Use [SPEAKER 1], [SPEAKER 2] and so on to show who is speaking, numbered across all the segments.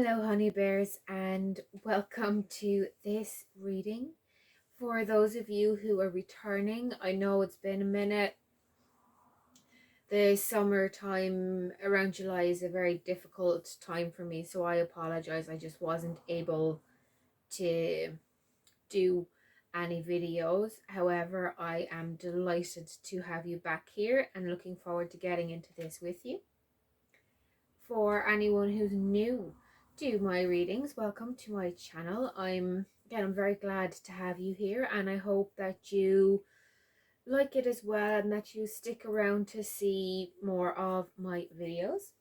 [SPEAKER 1] Hello, honey bears, and welcome to this reading. For those of you who are returning, I know it's been a minute. The summertime around July is a very difficult time for me, so I apologize. I just wasn't able to do any videos. However, I am delighted to have you back here and looking forward to getting into this with you. For anyone who's new to my readings, welcome to my channel. I'm very glad to have you here, and I hope that you like it as well and that you stick around to see more of my videos.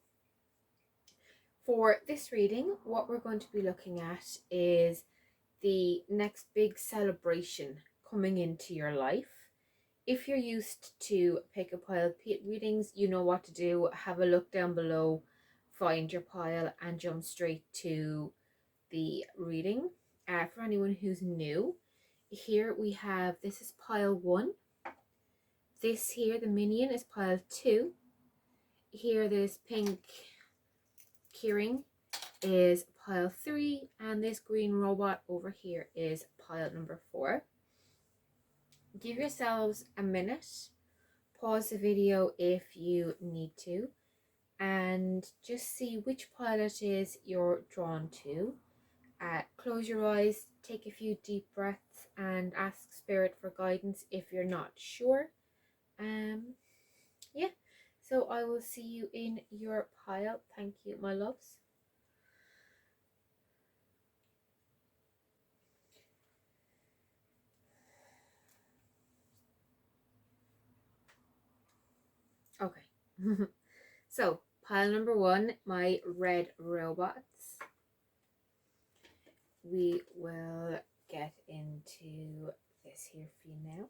[SPEAKER 1] For this reading, what we're going to be looking at is the next big celebration coming into your life. If you're used to pick a pile readings, you know what to do. Have a look down below, find your pile, and jump straight to the reading. For anyone who's new, here we have, this is pile 1. This here, the minion, is pile 2. Here, this pink keyring is pile 3, and this green robot over here is pile number 4. Give yourselves a minute, pause the video if you need to, and just see which pile it is you're drawn to. Close your eyes, take a few deep breaths, and ask Spirit for guidance if you're not sure. Yeah, so I will see you in your pile. Thank you, my loves. Okay. So pile number 1, my red robots. We will get into this here for you now.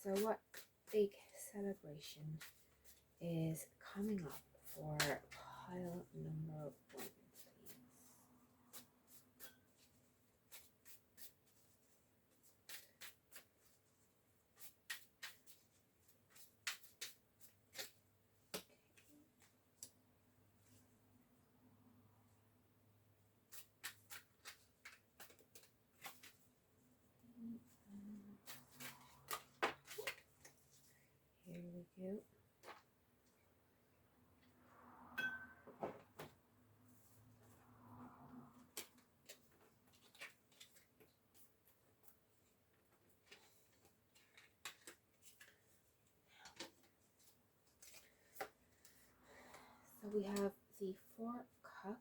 [SPEAKER 1] So what big celebration is coming up for pile number 1, please? Here we go. So we have the 4 cups,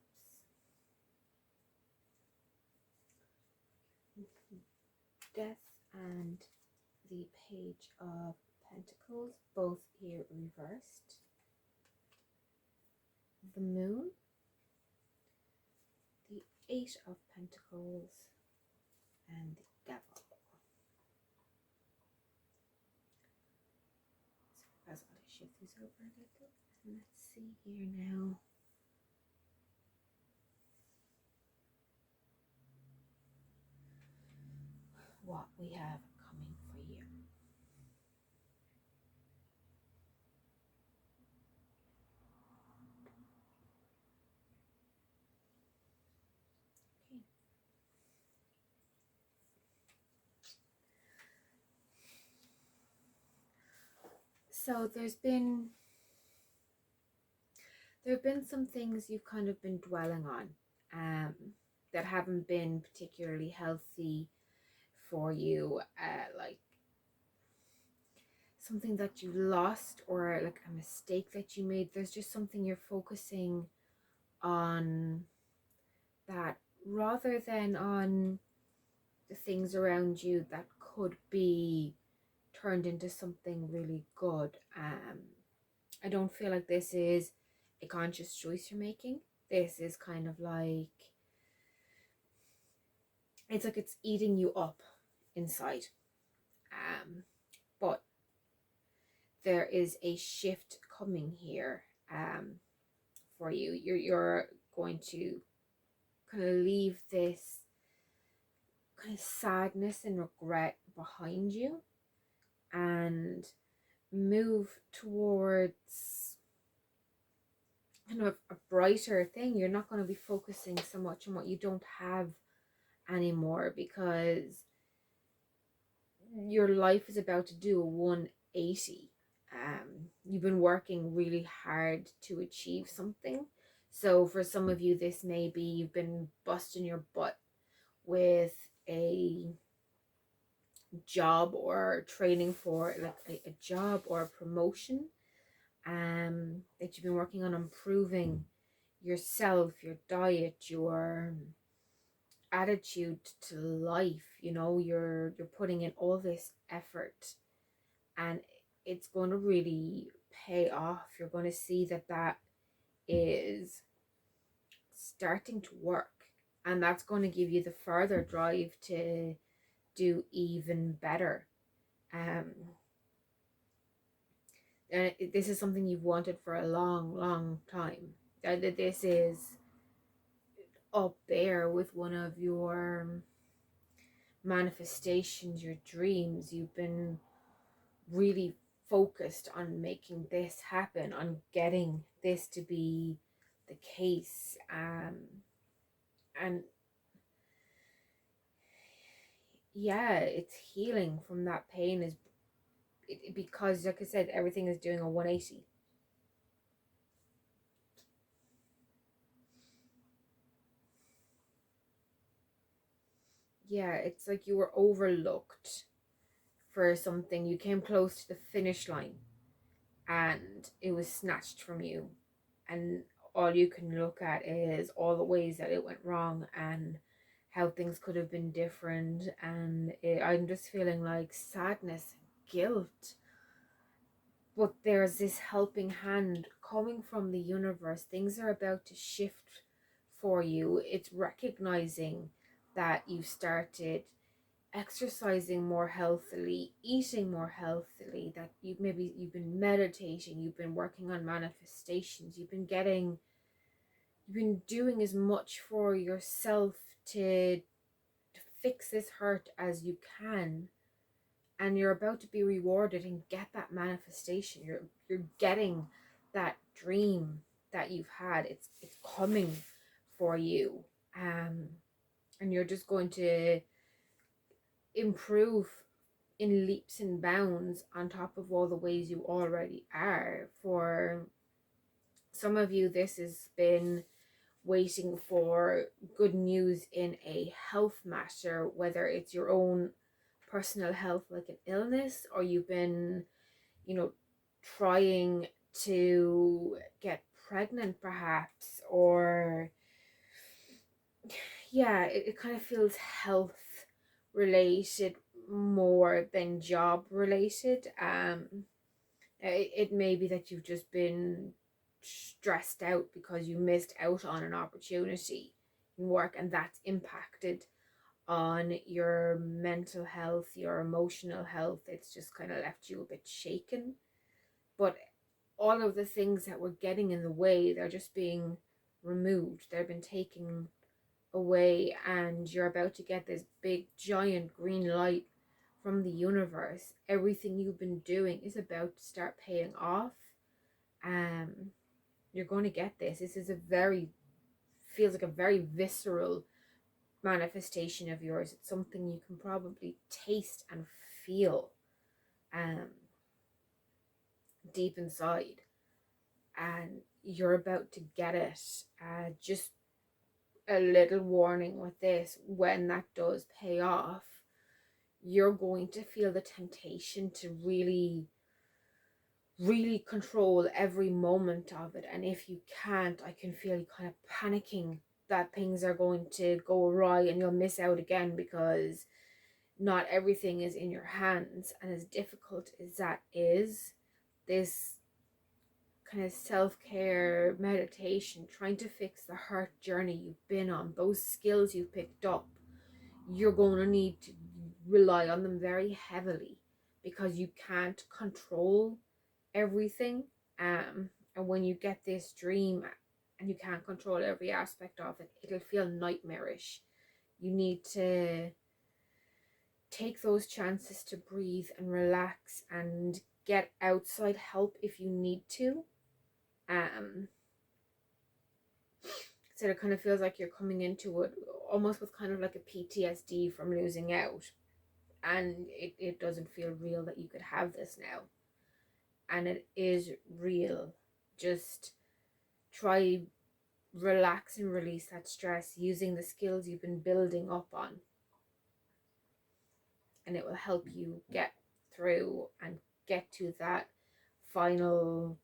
[SPEAKER 1] death, and the page of pentacles, both here reversed. The moon, the 8 of pentacles, and the devil. So as I shift these over a little, and let's see here now. What we have coming for you. Okay. So there have been some things you've kind of been dwelling on that haven't been particularly healthy for you, like something that you lost or like a mistake that you made. There's just something you're focusing on that rather than on the things around you that could be turned into something really good. I don't feel like this is a conscious choice you're making. This is kind of like, it's like it's eating you up inside. But there is a shift coming here for you. You're going to kind of leave this kind of sadness and regret behind you and move towards kind of a brighter thing. You're not going to be focusing so much on what you don't have anymore, because your life is about to do a 180. You've been working really hard to achieve something. So for some of you, this may be you've been busting your butt with a job or training for like a job or a promotion, that you've been working on improving yourself, your diet, your attitude to life. You know, you're putting in all this effort, and it's going to really pay off. You're going to see that that is starting to work, and that's going to give you the further drive to do even better. um and this is something you've wanted for a long time. This is up there with one of your manifestations, your dreams. You've been really focused on making this happen, on getting this to be the case. And yeah, it's healing from that pain is because, like I said, everything is doing a 180. Yeah, it's like you were overlooked for something. You came close to the finish line and it was snatched from you, and all you can look at is all the ways that it went wrong and how things could have been different. And I'm just feeling like sadness, guilt, but there's this helping hand coming from the universe. Things are about to shift for you. It's recognizing that you started exercising more healthily, eating more healthily, that you've been meditating, you've been working on manifestations, you've been doing as much for yourself to fix this hurt as you can, and you're about to be rewarded and get that manifestation. You're getting that dream that you've had. It's coming for you. And you're just going to improve in leaps and bounds on top of all the ways you already are. For some of you, this has been waiting for good news in a health matter, whether it's your own personal health, like an illness, or you've been, you know, trying to get pregnant perhaps, or yeah, it kind of feels health related more than job related. It may be that you've just been stressed out because you missed out on an opportunity in work, and that's impacted on your mental health, your emotional health. It's just kind of left you a bit shaken. But all of the things that were getting in the way, they're just being removed. They've been taken away, and you're about to get this big giant green light from the universe. Everything you've been doing is about to start paying off. um you're going to get this. This is a very, feels like a very visceral manifestation of yours. It's something you can probably taste and feel um deep inside, and you're about to get it. Just a little warning with this: when that does pay off, you're going to feel the temptation to really control every moment of it. And if you can't, I can feel you kind of panicking that things are going to go awry and you'll miss out again, because not everything is in your hands. And as difficult as that is, this kind of self-care meditation, trying to fix the hurt journey you've been on, those skills you've picked up, you're going to need to rely on them very heavily, because you can't control everything. And when you get this dream and you can't control every aspect of it, it'll feel nightmarish. You need to take those chances to breathe and relax and get outside help if you need to. um said, it kind of feels like you're coming into it almost with kind of like a PTSD from losing out. And it doesn't feel real that you could have this now. And it is real. Just try relax and release that stress using the skills you've been building up on. And it will help you get through and get to that final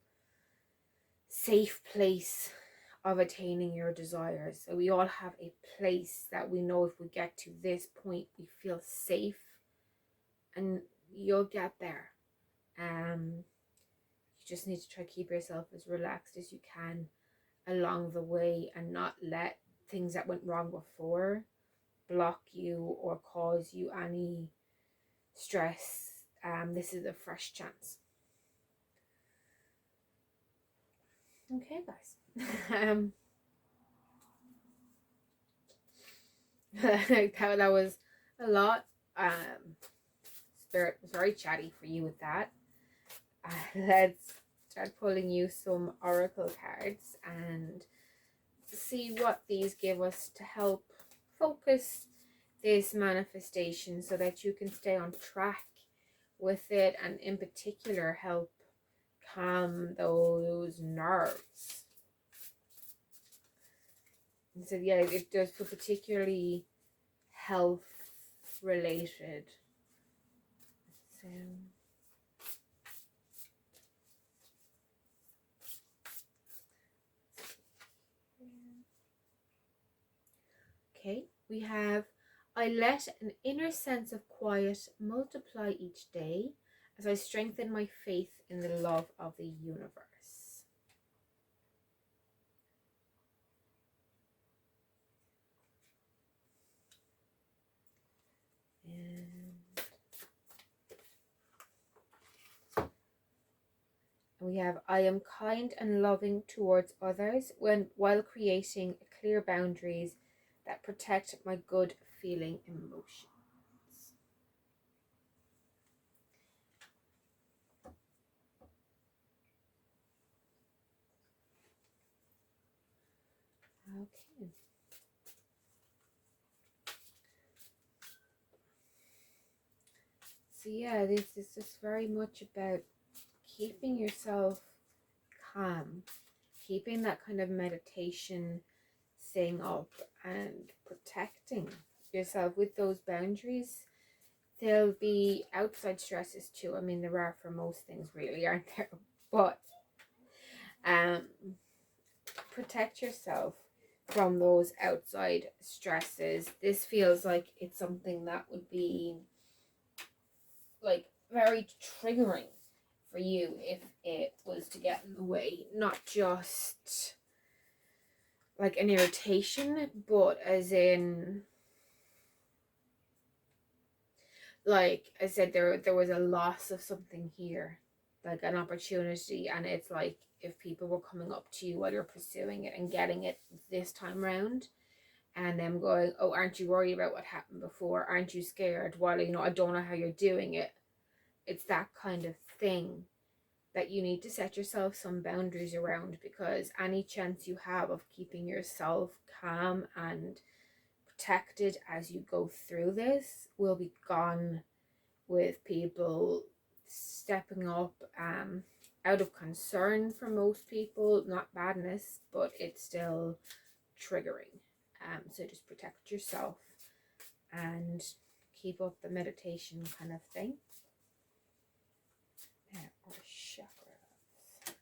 [SPEAKER 1] safe place of attaining your desires. So we all have a place that we know if we get to this point, we feel safe, and you'll get there. You just need to try to keep yourself as relaxed as you can along the way and not let things that went wrong before block you or cause you any stress. This is a fresh chance. Okay, guys. That was a lot. Spirit was very chatty for you with that. Let's start pulling you some oracle cards and see what these give us to help focus this manifestation so that you can stay on track with it, and in particular help calm those nerves. And so yeah, it does feel particularly health related. So okay, we have, I let an inner sense of quiet multiply each day as I strengthen my faith in the love of the universe. And we have, I am kind and loving towards others while creating clear boundaries that protect my good feeling emotions. Okay. So yeah, this is just very much about keeping yourself calm, keeping that kind of meditation thing up and protecting yourself with those boundaries. There'll be outside stresses too. I mean, there are for most things really, aren't there? But protect yourself from those outside stresses. This feels like it's something that would be like very triggering for you if it was to get in the way, not just like an irritation, but as in, like I said, there was a loss of something here, like an opportunity, and it's like if people were coming up to you while you're pursuing it and getting it this time round, and them going, oh, aren't you worried about what happened before? Aren't you scared? Well, you know, I don't know how you're doing it. It's that kind of thing that you need to set yourself some boundaries around, because any chance you have of keeping yourself calm and protected as you go through this will be gone with people stepping up out of concern for most people, not badness, but it's still triggering. So just protect yourself and keep up the meditation kind of thing. Or chakras.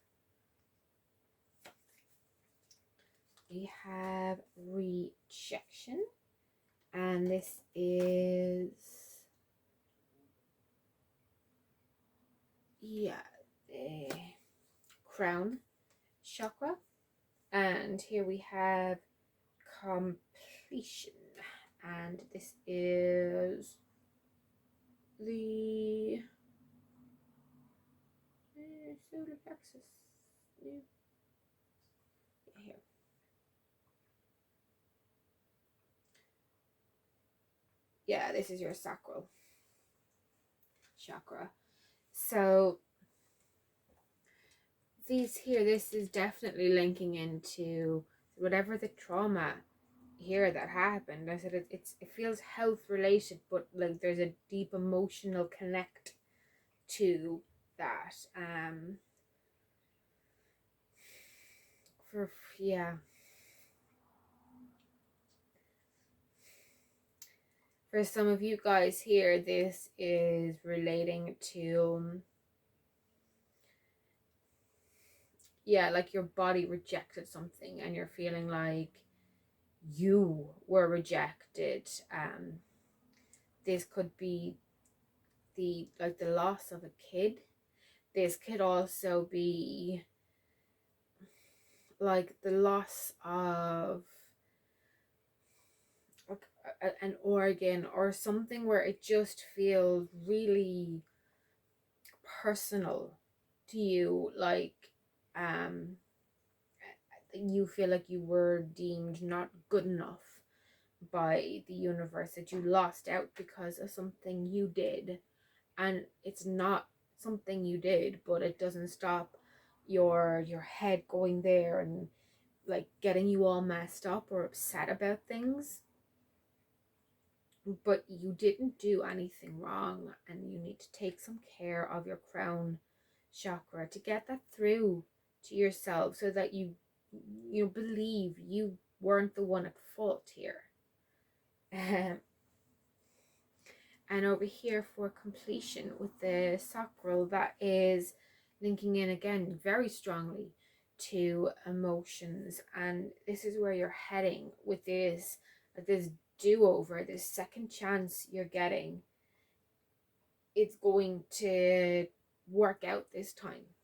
[SPEAKER 1] We have rejection, and this is the crown chakra, and here we have completion, and this is the solar plexus. Here. Yeah, this is your sacral chakra. So these here, this is definitely linking into whatever the trauma here that happened. I said it feels health related, but like there's a deep emotional connect to that. For yeah. For some of you guys here, this is relating to, yeah, like your body rejected something and you're feeling like you were rejected. This could be the loss of a kid. This could also be like the loss of like an organ or something where it just feels really personal to you, like you feel like you were deemed not good enough by the universe, that you lost out because of something you did, and it's not something you did, but it doesn't stop your head going there and like getting you all messed up or upset about things. But you didn't do anything wrong, and you need to take some care of your crown chakra to get that through to yourself, so that you believe you weren't the one at fault here. And over here for completion with the sacral, that is linking in again very strongly to emotions, and this is where you're heading with this do-over, this second chance you're getting. It's going to work out this time.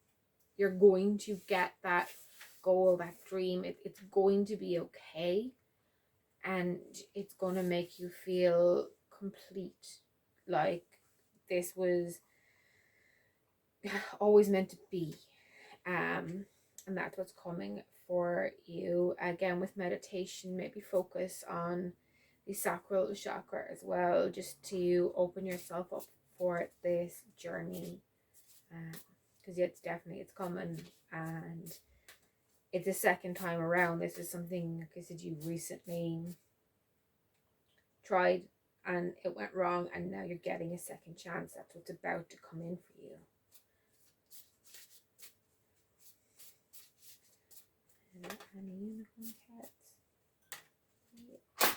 [SPEAKER 1] You're going to get that goal, that dream. It's going to be okay, and it's going to make you feel complete, like this was always meant to be. And that's what's coming for you. Again, with meditation, maybe focus on the sacral chakra as well, just to open yourself up for this journey, because it's coming, and it's the second time around. This is something, like I said, you recently tried and it went wrong, and now you're getting a second chance. That's what's about to come in for you. And unicorn cats. Yeah.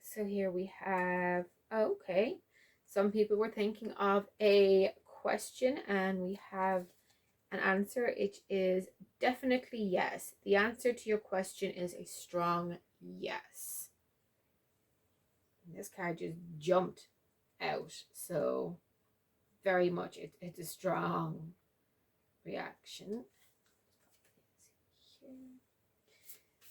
[SPEAKER 1] So here we have, okay, some people were thinking of a question, and we have an answer. It is definitely yes. The answer to your question is a strong yes. And this card just jumped out, so very much it's a strong reaction.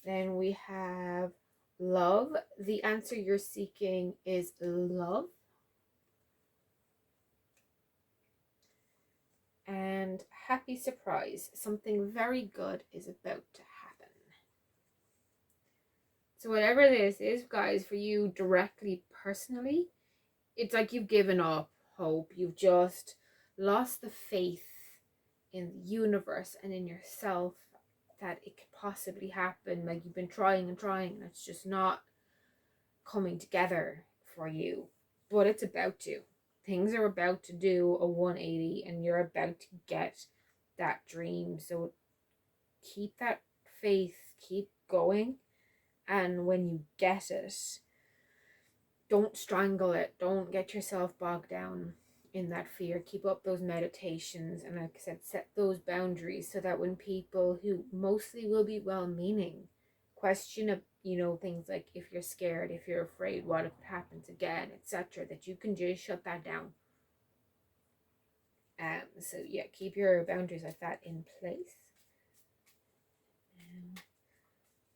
[SPEAKER 1] Then we have love. The answer you're seeking is love. And happy surprise. Something very good is about to happen. So whatever this is, guys, for you directly, personally, it's like you've given up hope. You've just lost the faith in the universe and in yourself that it could possibly happen. Like you've been trying and trying, and it's just not coming together for you. But it's about to. Things are about to do a 180, and you're about to get that dream. So keep that faith, keep going, and when you get it, don't strangle it. Don't get yourself bogged down in that fear. Keep up those meditations, and like I said, set those boundaries, so that when people who mostly will be well-meaning question things like, if you're scared, if you're afraid, what if it happens again, etc., that you can just shut that down. So yeah, keep your boundaries like that in place.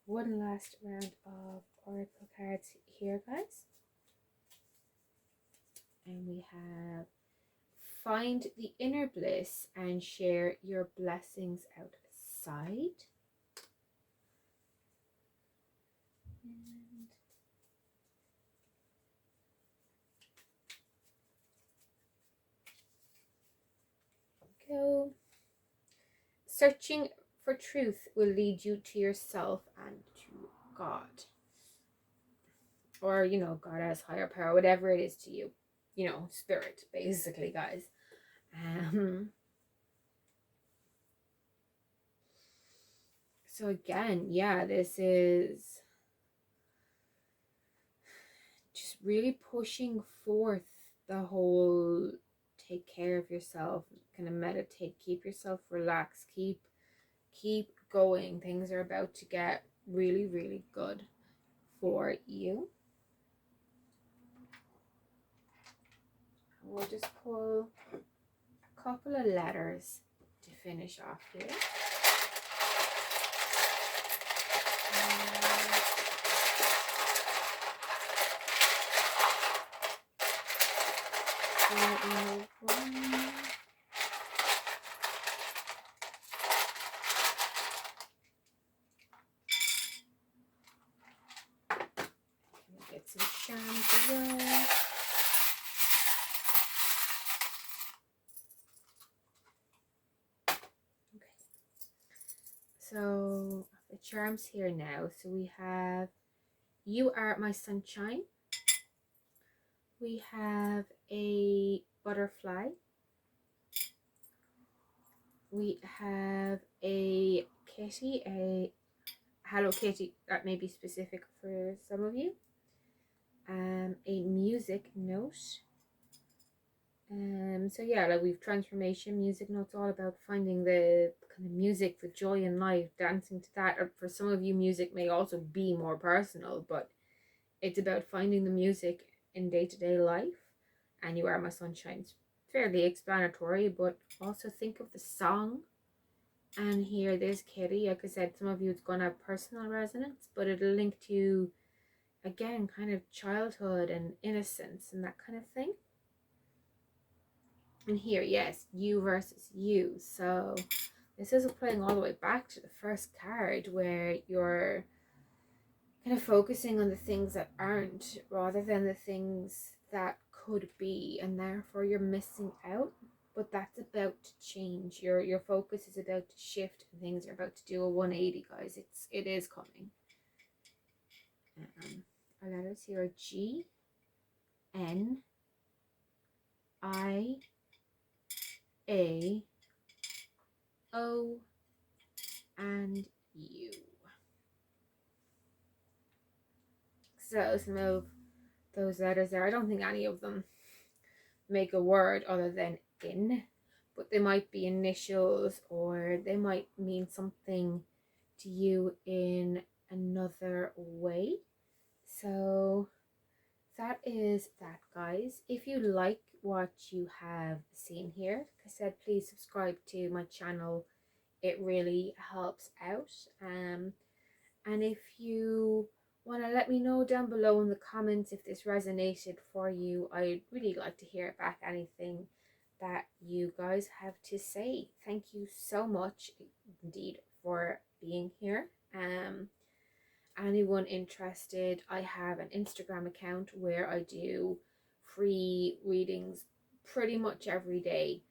[SPEAKER 1] One last round of oracle cards here, guys. And we have, find the inner bliss and share your blessings outside. And go. Searching for truth will lead you to yourself and to God. Or, you know, God as higher power, whatever it is to you. You know, spirit, basically, guys. So again, yeah, this is just really pushing forth the whole take care of yourself, kind of meditate, keep yourself relaxed, keep going. Things are about to get really, really good for you. We'll just pull a couple of letters to finish off here. Get some charms as well. Okay. So the charms here now. So we have You Are My Sunshine. We have a butterfly. We have a kitty, a Hello Kitty, that may be specific for some of you. A music note. So yeah, like we've transformation, music notes, all about finding the kind of music, the joy in life, dancing to that. Or for some of you, music may also be more personal, but it's about finding the music in day-to-day life. And You Are My Sunshine. It's fairly explanatory, but also think of the song. And here, there's Kitty. Like I said, some of you it's going to have personal resonance, but it'll link to, again, kind of childhood and innocence and that kind of thing. And here, yes, you versus you. So this is playing all the way back to the first card, where you're kind of focusing on the things that aren't rather than the things that could be, and therefore you're missing out. But that's about to change. Your focus is about to shift, and things are about to do a 180, guys. It is coming. Our letters here are G, N, I, A, O, and U. So some of those letters there, I don't think any of them make a word other than in, but they might be initials, or they might mean something to you in another way. So that is that, guys. If you like what you have seen here, like I said, please subscribe to my channel. It really helps out. And if you want to let me know down below in the comments if this resonated for you, I'd really like to hear back anything that you guys have to say. Thank you so much indeed for being here. Anyone interested, I have an Instagram account where I do free readings pretty much every day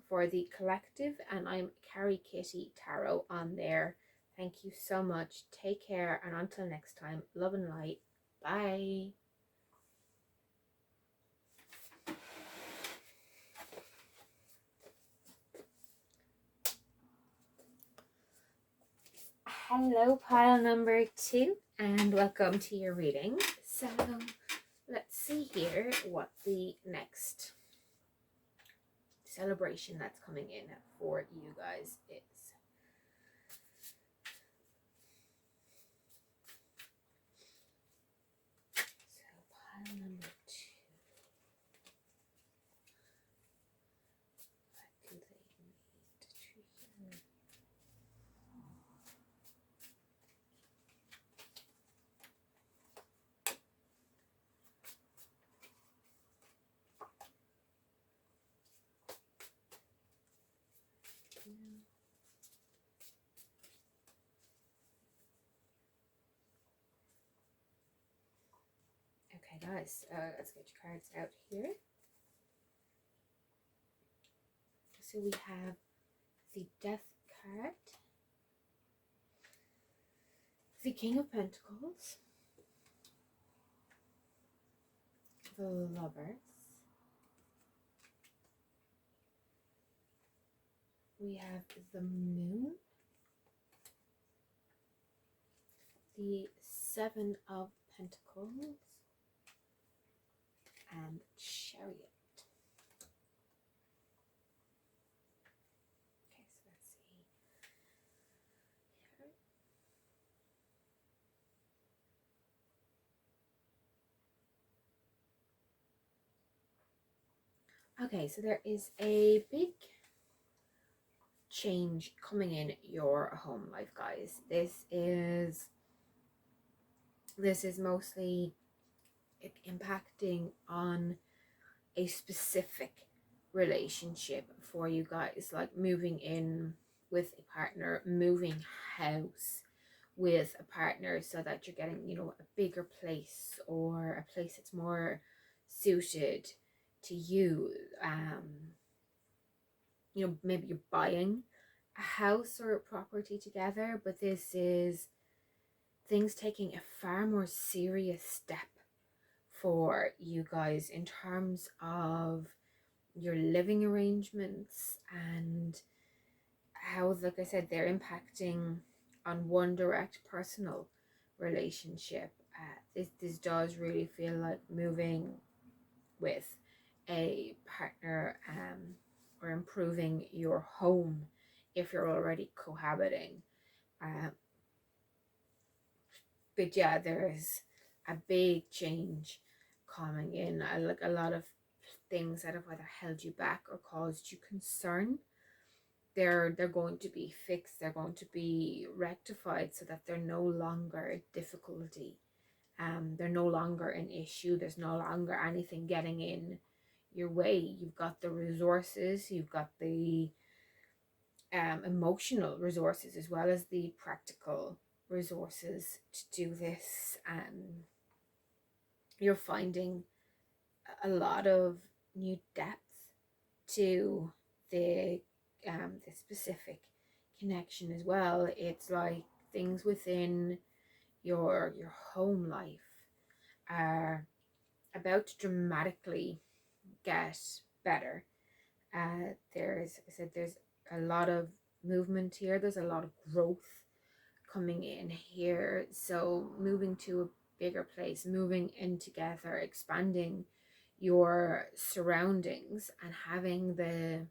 [SPEAKER 1] for the collective, and I'm karrikittytarot on there. Thank you so much. Take care, and until next time, love and light. Bye. Hello, pile number 2, and welcome to your reading. So let's see here what the next celebration that's coming in for you guys is. So pile number 2. What do they need to hear? Okay, guys, let's get your cards out here. So we have the Death card, the King of Pentacles, the Lovers, we have the Moon, the Seven of Pentacles, and Chariot. Okay, so let's see here. Okay, so there is a big change coming in your home life, guys. This is mostly impacting on a specific relationship for you guys, like moving in with a partner, moving house with a partner, so that you're getting, you know, a bigger place or a place that's more suited to you. You know, maybe you're buying a house or a property together, but this is things taking a far more serious step for you guys in terms of your living arrangements, and how, like I said, they're impacting on one direct personal relationship. This does really feel like moving with a partner, or improving your home if you're already cohabiting. But yeah, there's a big change coming in. Like a lot of things that have either held you back or caused you concern, they're going to be fixed, they're going to be rectified, so that they're no longer a difficulty. They're no longer an issue, there's no longer anything getting in your way. You've got the resources, you've got the emotional resources as well as the practical resources to do this. You're finding a lot of new depth to the specific connection as well. It's like things within your home life are about to dramatically get better. There's, like I said, there's a lot of movement here. There's a lot of growth coming in here. So moving to a bigger place, moving in together, expanding your surroundings, and having the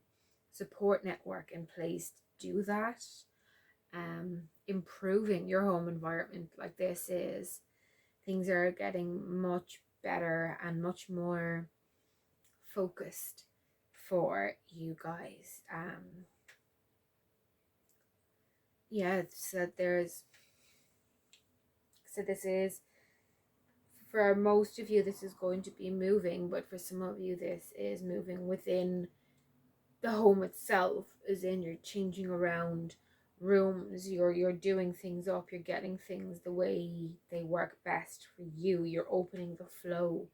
[SPEAKER 1] support network in place to do that. Improving your home environment, like this is, things are getting much better and much more focused for you guys. Yeah, so this is, for most of you, this is going to be moving, but for some of you, this is moving within the home itself, as in you're changing around rooms, you're doing things up, you're getting things the way they work best for you, you're opening the flow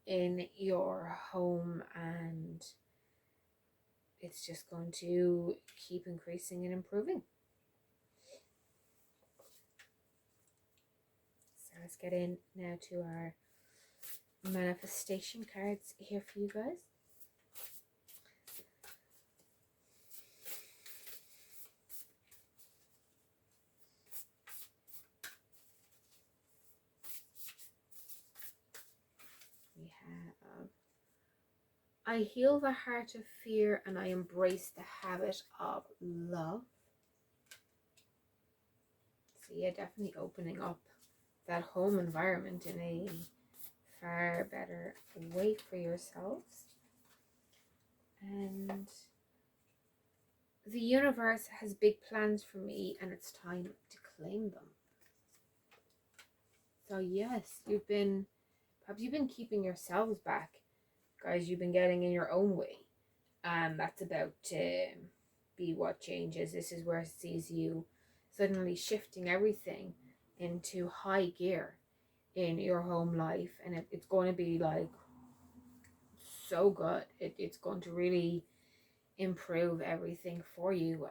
[SPEAKER 1] in your home, and it's just going to keep increasing and improving. So let's get in now to our manifestation cards here for you guys. We have, I heal the heart of fear and I embrace the habit of love. So yeah, definitely opening up that home environment in a far better way for yourselves. And the universe has big plans for me and it's time to claim them. So yes, perhaps you've been keeping yourselves back, guys. You've been getting in your own way, and that's about to be what changes. This is where it sees you suddenly shifting everything into high gear in your home life, and it's going to be like so good. It's going to really improve everything for you.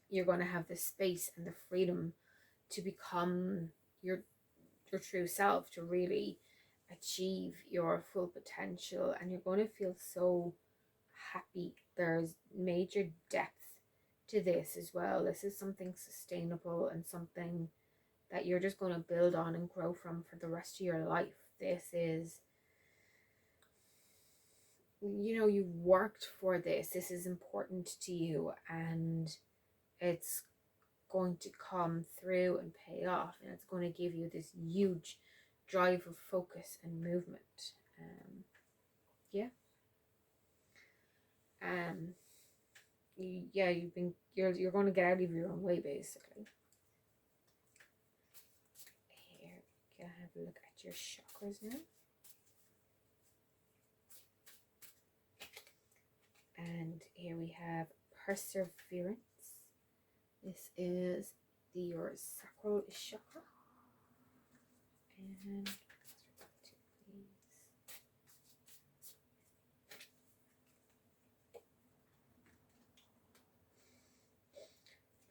[SPEAKER 1] You're going to have the space and the freedom to become your true self, to really achieve your full potential, and you're going to feel so happy. There's major depth to this as well. This is something sustainable and something that you're just going to build on and grow from for the rest of your life. This is, you know, you've worked for this. This is important to you, and it's going to come through and pay off, and it's going to give you this huge drive of focus and movement. Yeah. Yeah, you're going to get out of your own way, basically. Here, we can have a look at your chakras now. And here we have perseverance. This is your sacral chakra. And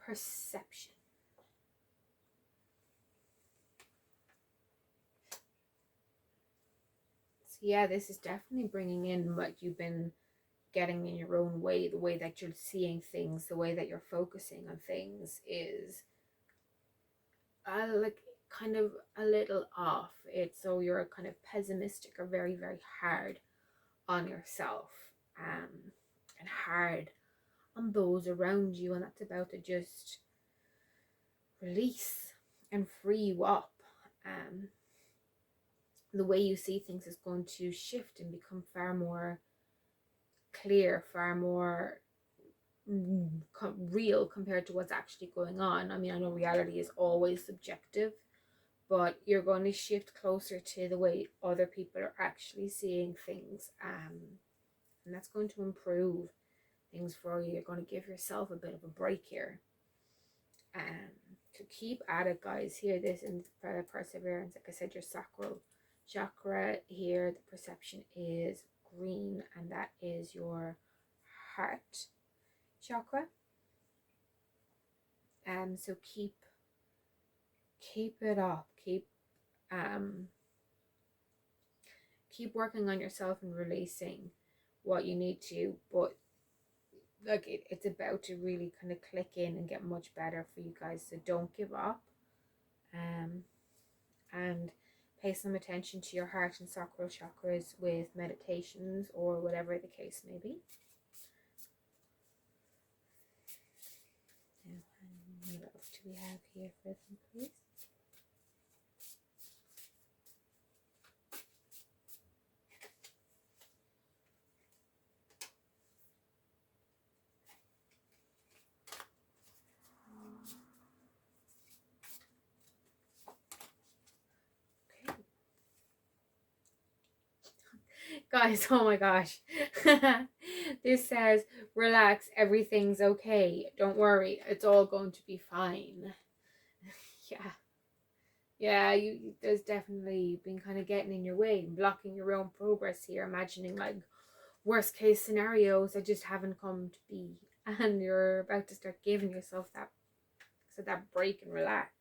[SPEAKER 1] perception. So yeah, this is definitely bringing in what you've been getting in your own way. The way that you're seeing things, the way that you're focusing on things is like kind of a little off. It's so you're kind of pessimistic or very, very hard on yourself, and hard on those around you, and that's about to just release and free you up. The way you see things is going to shift and become far more clear, far more real compared to what's actually going on. I mean, I know reality is always subjective, but you're going to shift closer to the way other people are actually seeing things, and that's going to improve things for you. You're going to give yourself a bit of a break here. To keep at it, guys. Here, this in perseverance, like I said, your sacral chakra here, the perception is green, and that is your heart chakra. So keep it up. Keep working on yourself and releasing what you need to, but like it's about to really kind of click in and get much better for you guys. So don't give up, and pay some attention to your heart and sacral chakras with meditations or whatever the case may be. Now, what else do we have here for them, please? Guys, oh my gosh. This says, relax, everything's okay. Don't worry, it's all going to be fine. Yeah, there's definitely been kind of getting in your way, blocking your own progress here, imagining like worst case scenarios that just haven't come to be. And you're about to start giving yourself that break and relax.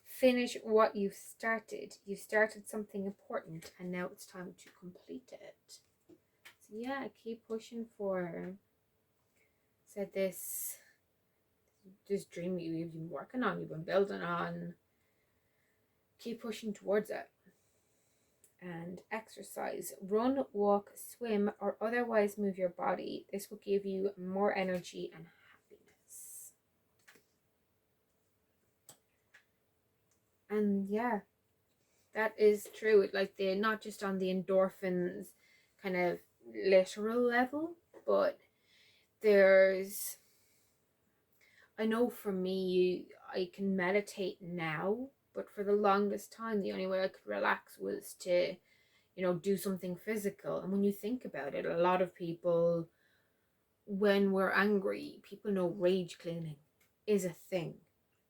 [SPEAKER 1] Finish what you've started. You started something important, and now it's time to complete it. So yeah, keep pushing for. Said this dream you've been working on, you've been building on. Keep pushing towards it. And exercise. Run, walk, swim, or otherwise move your body. This will give you more energy and happiness. And yeah, that is true. Like not just on the endorphins kind of literal level, but I know for me, I can meditate now, but for the longest time, the only way I could relax was to, do something physical. And when you think about it, a lot of people, when we're angry, people know rage cleaning is a thing,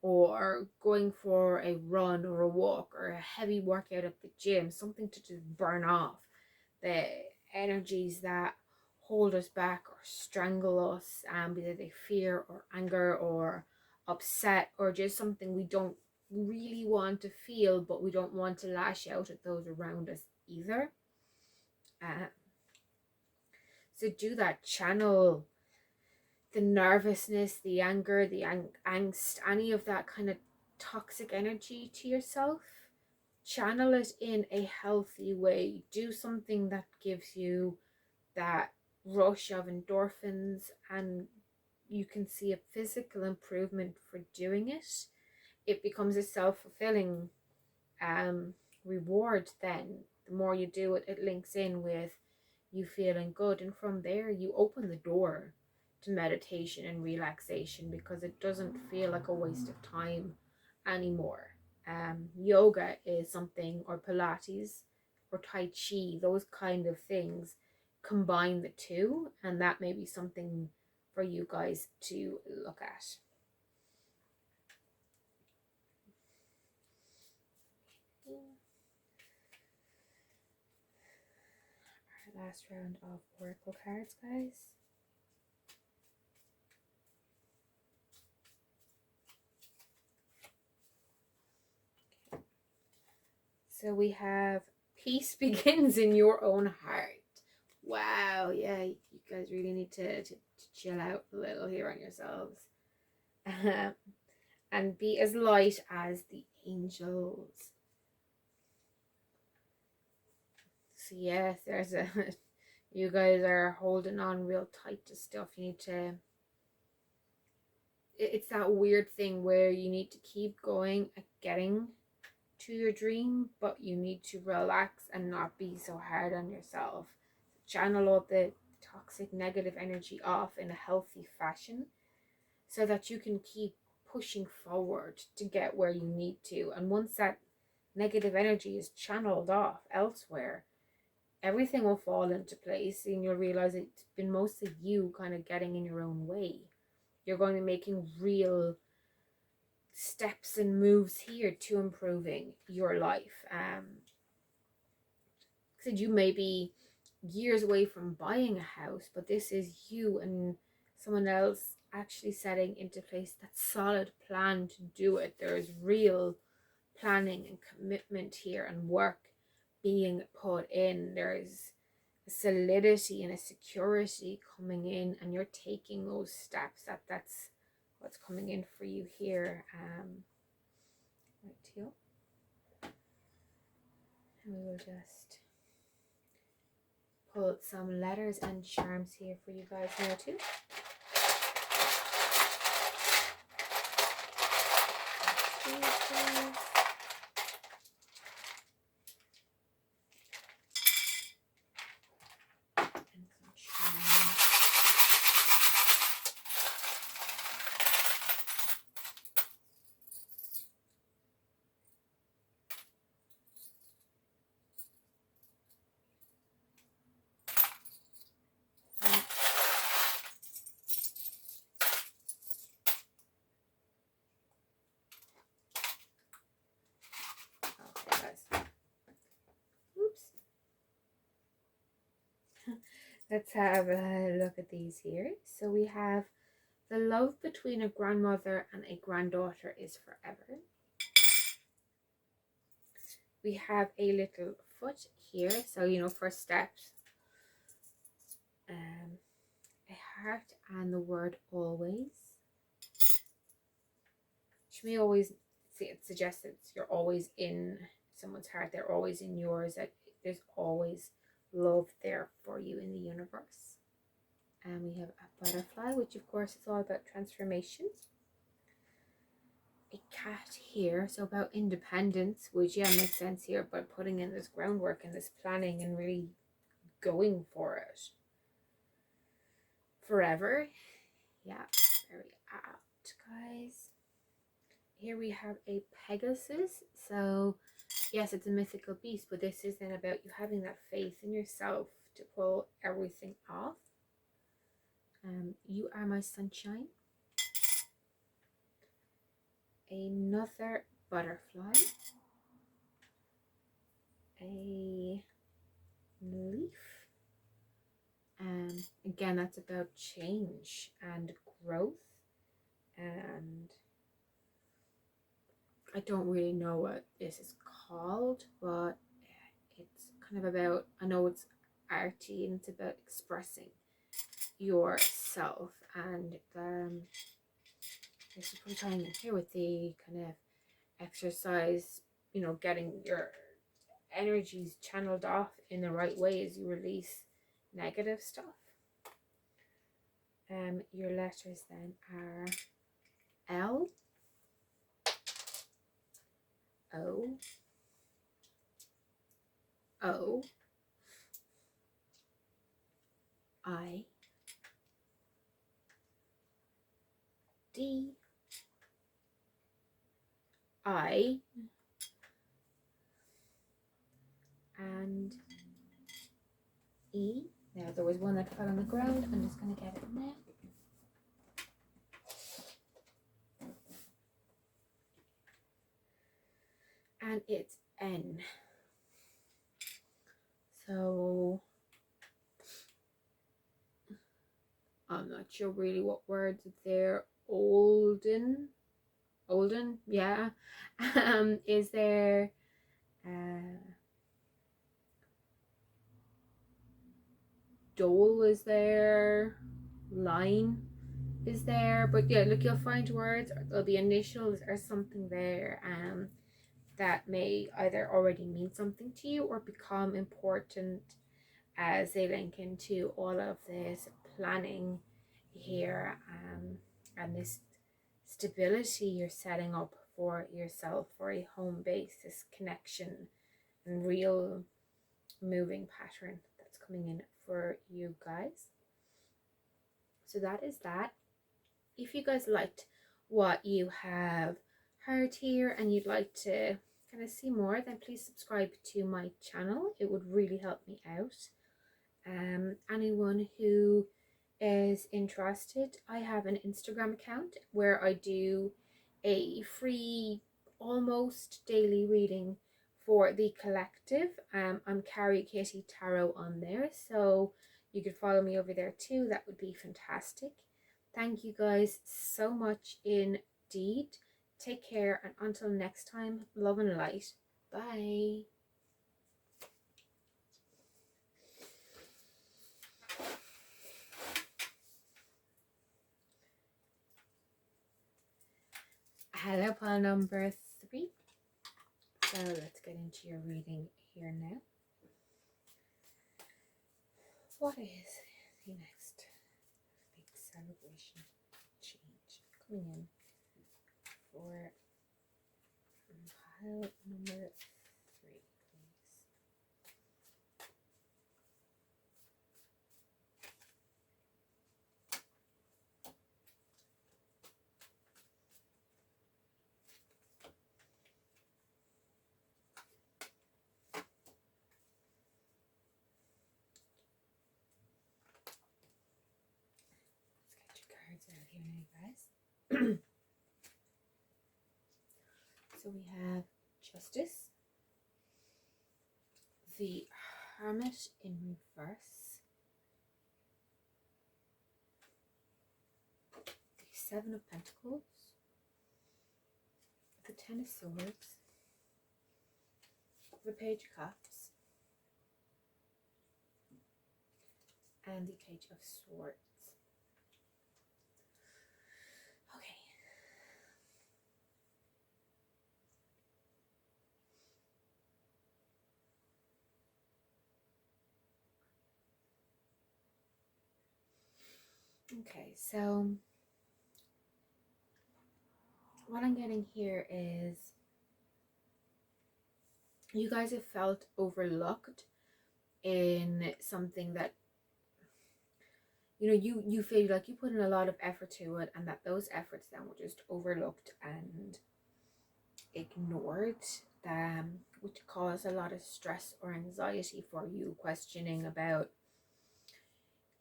[SPEAKER 1] or going for a run or a walk or a heavy workout at the gym, something to just burn off energies that hold us back or strangle us, either they fear or anger or upset, or just something we don't really want to feel, but we don't want to lash out at those around us either. So do that, channel the nervousness, the anger, the angst, any of that kind of toxic energy to yourself. Channel it in a healthy way. Do something that gives you that rush of endorphins, and you can see a physical improvement for doing it. It becomes a self-fulfilling reward then. The more you do it, it links in with you feeling good, and from there you open the door to meditation and relaxation, because it doesn't feel like a waste of time anymore. Yoga is something, or Pilates or Tai Chi, those kind of things combine the two, and that may be something for you guys to look at. Our last round of oracle cards, guys. So we have peace begins in your own heart. Wow, yeah, you guys really need to chill out a little here on yourselves. And be as light as the angels. So yes, there's a you guys are holding on real tight to stuff. You need to, it's that weird thing where you need to keep going at getting to your dream, but you need to relax and not be so hard on yourself. Channel all the toxic negative energy off in a healthy fashion, so that you can keep pushing forward to get where you need to. And once that negative energy is channeled off elsewhere, everything will fall into place, and you'll realize it's been mostly you kind of getting in your own way. You're going to be making real steps and moves here to improving your life. Because you may be years away from buying a house, but this is you and someone else actually setting into place that solid plan to do it. There is real planning and commitment here, and work being put in. There is a solidity and a security coming in, and you're taking those steps. That's what's coming in for you here. Right here, and we will just pull some letters and charms here for you guys now too. Let's have a look at these here. So we have the love between a grandmother and a granddaughter is forever. We have a little foot here, so first steps. A heart and the word always, which may always it suggests that you're always in someone's heart. They're always in yours. That there's always love there for you in the universe. And we have a butterfly, which of course is all about transformation. A cat here, so about independence, which makes sense here, but putting in this groundwork and this planning and really going for it. Forever, yeah, very apt, guys. Here we have a Pegasus, so yes, it's a mythical beast, but this is then about you having that faith in yourself to pull everything off. You are my sunshine. Another butterfly. A leaf. Again, that's about change and growth. And I don't really know what this is called, but it's kind of about, I know it's arty and it's about expressing yourself. And this is probably tying in here with the kind of exercise, you know, getting your energies channeled off in the right way as you release negative stuff. Your letters then are L, O, O, I, D, I, and E. Now there was one that fell on the ground. I'm just going to get it now. And it's N. So I'm not sure really what words there. Olden, yeah. Is there dole? Is there line? Is there? But yeah, look, you'll find words, or there'll be initials or something there that may either already mean something to you or become important as they link into all of this planning here, and this stability you're setting up for yourself, for a home base, this connection and real moving pattern that's coming in for you guys. So that is that. If you guys liked what you have heard here and you'd like to kind of see more, then please subscribe to my channel. It would really help me out. Anyone who is interested, I have an Instagram account where I do a free almost daily reading for the collective. I'm karrikittytarot on there, so you could follow me over there too. That would be fantastic. Thank you guys so much indeed. Take care, and until next time, love and light. Bye. Hello, pile number 3. So let's get into your reading here now. What is the next big celebration change coming in for pile number 3, please? Let's get your cards out here now, guys. So we have Justice, the Hermit in reverse, the 7 of Pentacles, the 10 of Swords, the Page of Cups, and the Page of Swords. Okay, so what I'm getting here is you guys have felt overlooked in something that, you know, you feel like you put in a lot of effort to it, and that those efforts then were just overlooked and ignored, which caused a lot of stress or anxiety for you, questioning about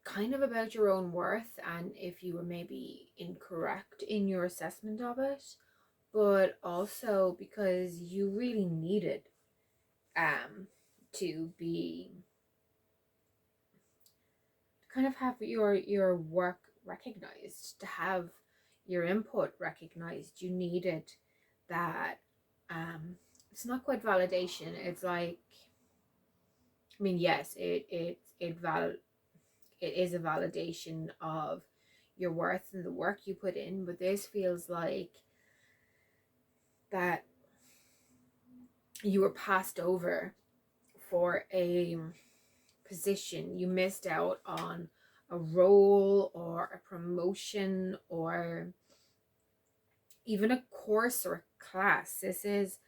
[SPEAKER 1] kind of about your own worth and if you were maybe incorrect in your assessment of it, but also because you really needed to be kind of have your work recognized, to have your input recognized. You needed that. It's not quite validation. It's like, I mean, yes, it is a validation of your worth and the work you put in, but this feels like that you were passed over for a position. You missed out on a role or a promotion or even a course or a class. This is,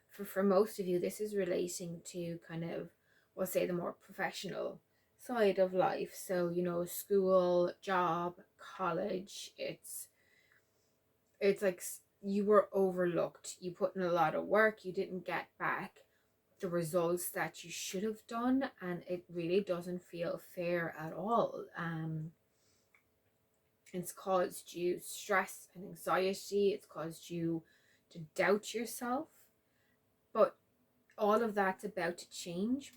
[SPEAKER 1] for most of you, this is relating to kind of, we'll say, the more professional side of life. So, you know, school, job, college. It's like you were overlooked. You put in a lot of work, you didn't get back the results that you should have done, and it really doesn't feel fair at all. It's caused you stress and anxiety. It's caused you to doubt yourself, but all of that's about to change.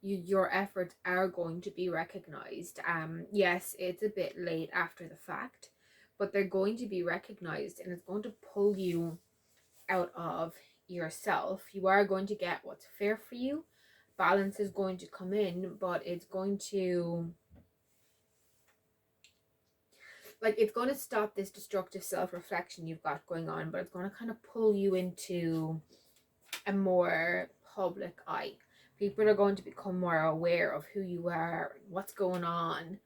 [SPEAKER 1] Your efforts are going to be recognized. Yes, it's a bit late after the fact, but they're going to be recognized, and it's going to pull you out of yourself. You are going to get what's fair for you. Balance is going to come in, but it's going to, like, it's going to stop this destructive self-reflection you've got going on, but it's going to kind of pull you into a more public eye. People are going to become more aware of who you are, what's going on.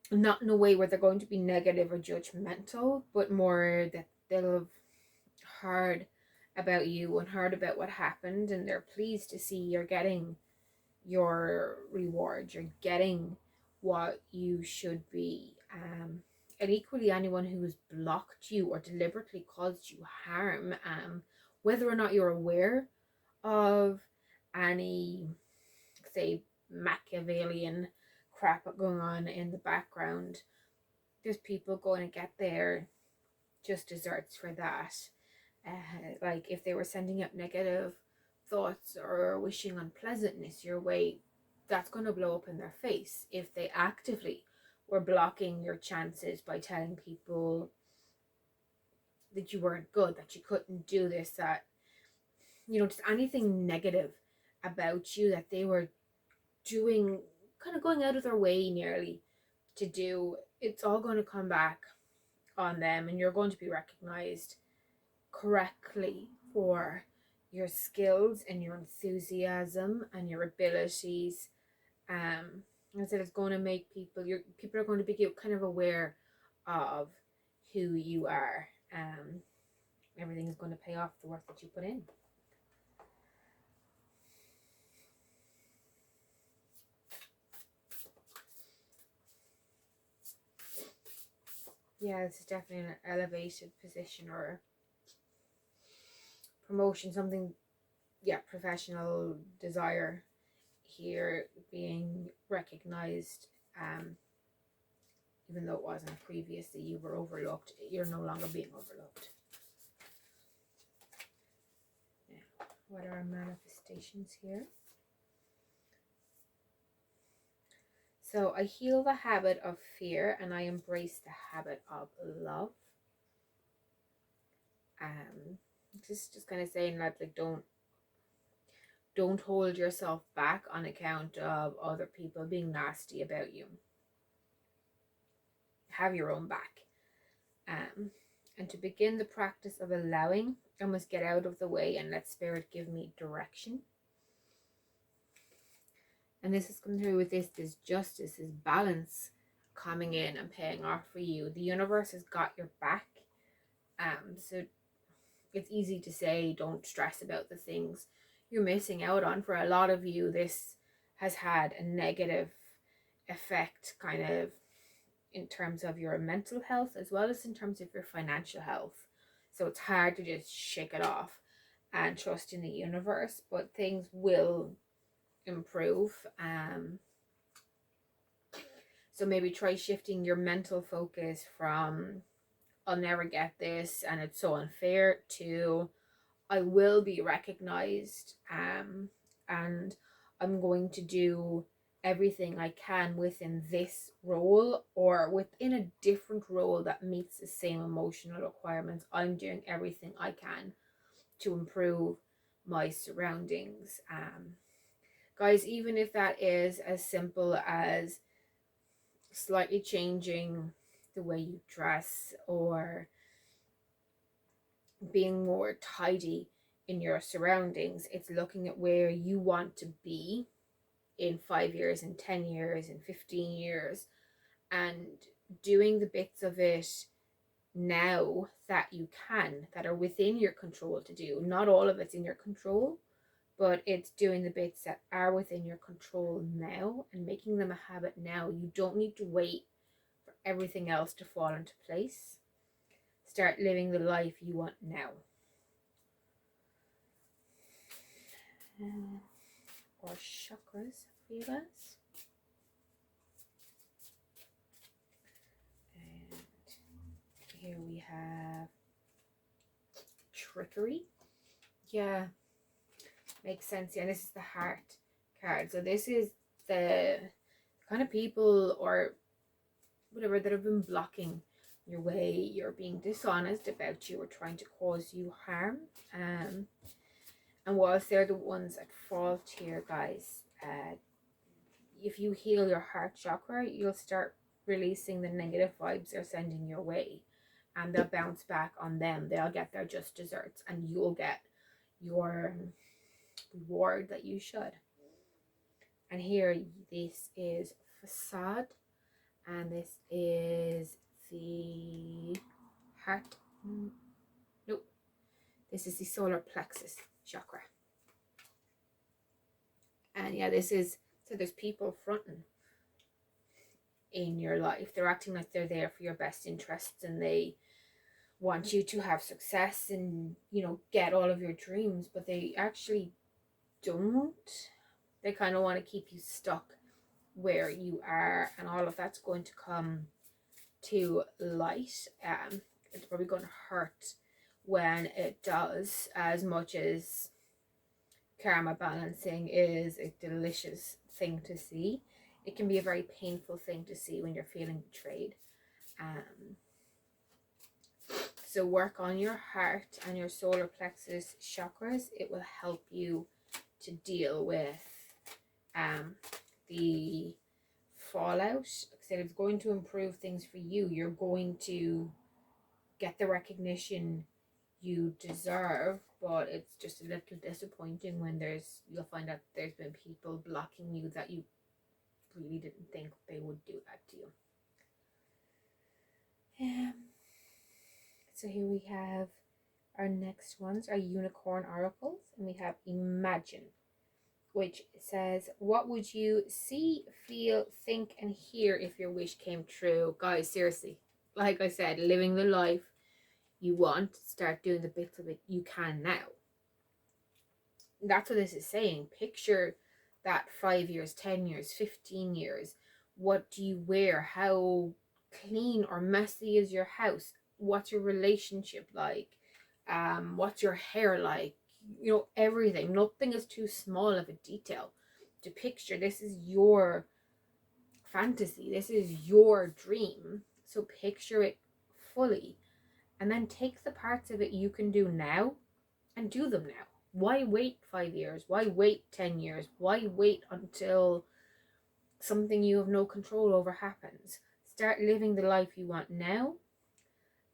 [SPEAKER 1] Not in a way where they're going to be negative or judgmental, but more that they'll have heard about you and heard about what happened, and they're pleased to see you're getting your reward, you're getting what you should be. And equally, anyone who has blocked you or deliberately caused you harm, whether or not you're aware of any, say, Machiavellian crap going on in the background, there's people going to get their just desserts for that. Like if they were sending up negative thoughts or wishing unpleasantness your way, that's going to blow up in their face. If they actively were blocking your chances by telling people that you weren't good, that you couldn't do this, that, you know, just anything negative about you that they were doing, kind of going out of their way nearly to do, it's all going to come back on them, and you're going to be recognized correctly for your skills and your enthusiasm and your abilities. I said it's going to make people are going to be kind of aware of who you are. Everything is going to pay off the work that you put in. Yeah, this is definitely an elevated position or promotion, something, yeah, professional desire here being recognized. Even though it wasn't previously, you were overlooked, you're no longer being overlooked. Now, what are our manifestations here? So I heal the habit of fear and I embrace the habit of love. Just kind of saying that, like, don't hold yourself back on account of other people being nasty about you. Have your own back. And to begin the practice of allowing, I must get out of the way and let spirit give me direction. And this is coming through with this justice, this balance coming in and paying off for you. The universe has got your back. So it's easy to say don't stress about the things you're missing out on. For a lot of you, this has had a negative effect, kind of, in terms of your mental health as well as in terms of your financial health. So it's hard to just shake it off and trust in the universe, but things will improve. So maybe try shifting your mental focus from I'll never get this and it's so unfair to I will be recognized, and I'm going to do everything I can within this role, or within a different role that meets the same emotional requirements. I'm doing everything I can to improve my surroundings. Guys, even if that is as simple as slightly changing the way you dress, or being more tidy in your surroundings, it's looking at where you want to be in 5 years, in 10 years, in 15 years, and doing the bits of it now that you can, that are within your control to do. Not all of it's in your control, but it's doing the bits that are within your control now and making them a habit now. You don't need to wait for everything else to fall into place. Start living the life you want now. Or chakras for you guys. And here we have trickery. Yeah, makes sense. Yeah, this is the heart card. So this is the kind of people or whatever that have been blocking your way. You're being dishonest about you or trying to cause you harm. And whilst they're the ones at fault here, guys, if you heal your heart chakra, you'll start releasing the negative vibes they're sending your way, and they'll bounce back on them. They'll get their just desserts, and you'll get your reward that you should. And here, this is facade, and this is the heart. Nope, this is the solar plexus chakra. And yeah, this is, so there's people fronting in your life. They're acting like they're there for your best interests, and they want you to have success and, you know, get all of your dreams, but they actually don't. They kind of want to keep you stuck where you are, and all of that's going to come to light. It's probably going to hurt when it does, as much as karma balancing is a delicious thing to see. It can be a very painful thing to see when you're feeling betrayed. So work on your heart and your solar plexus chakras. It will help you to deal with the fallout. Like I said, it's going to improve things for you. You're going to get the recognition you deserve, but it's just a little disappointing when you'll find out there's been people blocking you that you really didn't think they would do that to you. So here we have our next ones, our unicorn oracles, and we have Imagine, which says, what would you see, feel, think, and hear if your wish came true? Guys, seriously, like I said, living the life you want, start doing the bits of it you can now. That's what this is saying. Picture that 5 years, 10 years, 15 years. What do you wear? How clean or messy is your house? What's your relationship like? What's your hair like? You know, everything. Nothing is too small of a detail to picture. This is your fantasy. This is your dream. So picture it fully, and then take the parts of it you can do now and do them now. Why wait 5 years? Why wait 10 years? Why wait until something you have no control over happens? Start living the life you want now,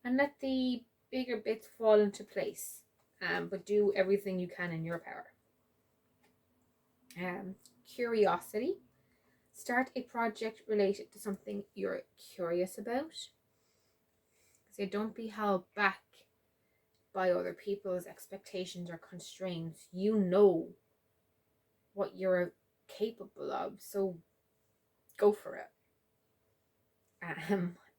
[SPEAKER 1] and let the bigger bits fall into place. But do everything you can in your power. Curiosity. Start a project related to something you're curious about. So don't be held back by other people's expectations or constraints. You know what you're capable of, so go for it.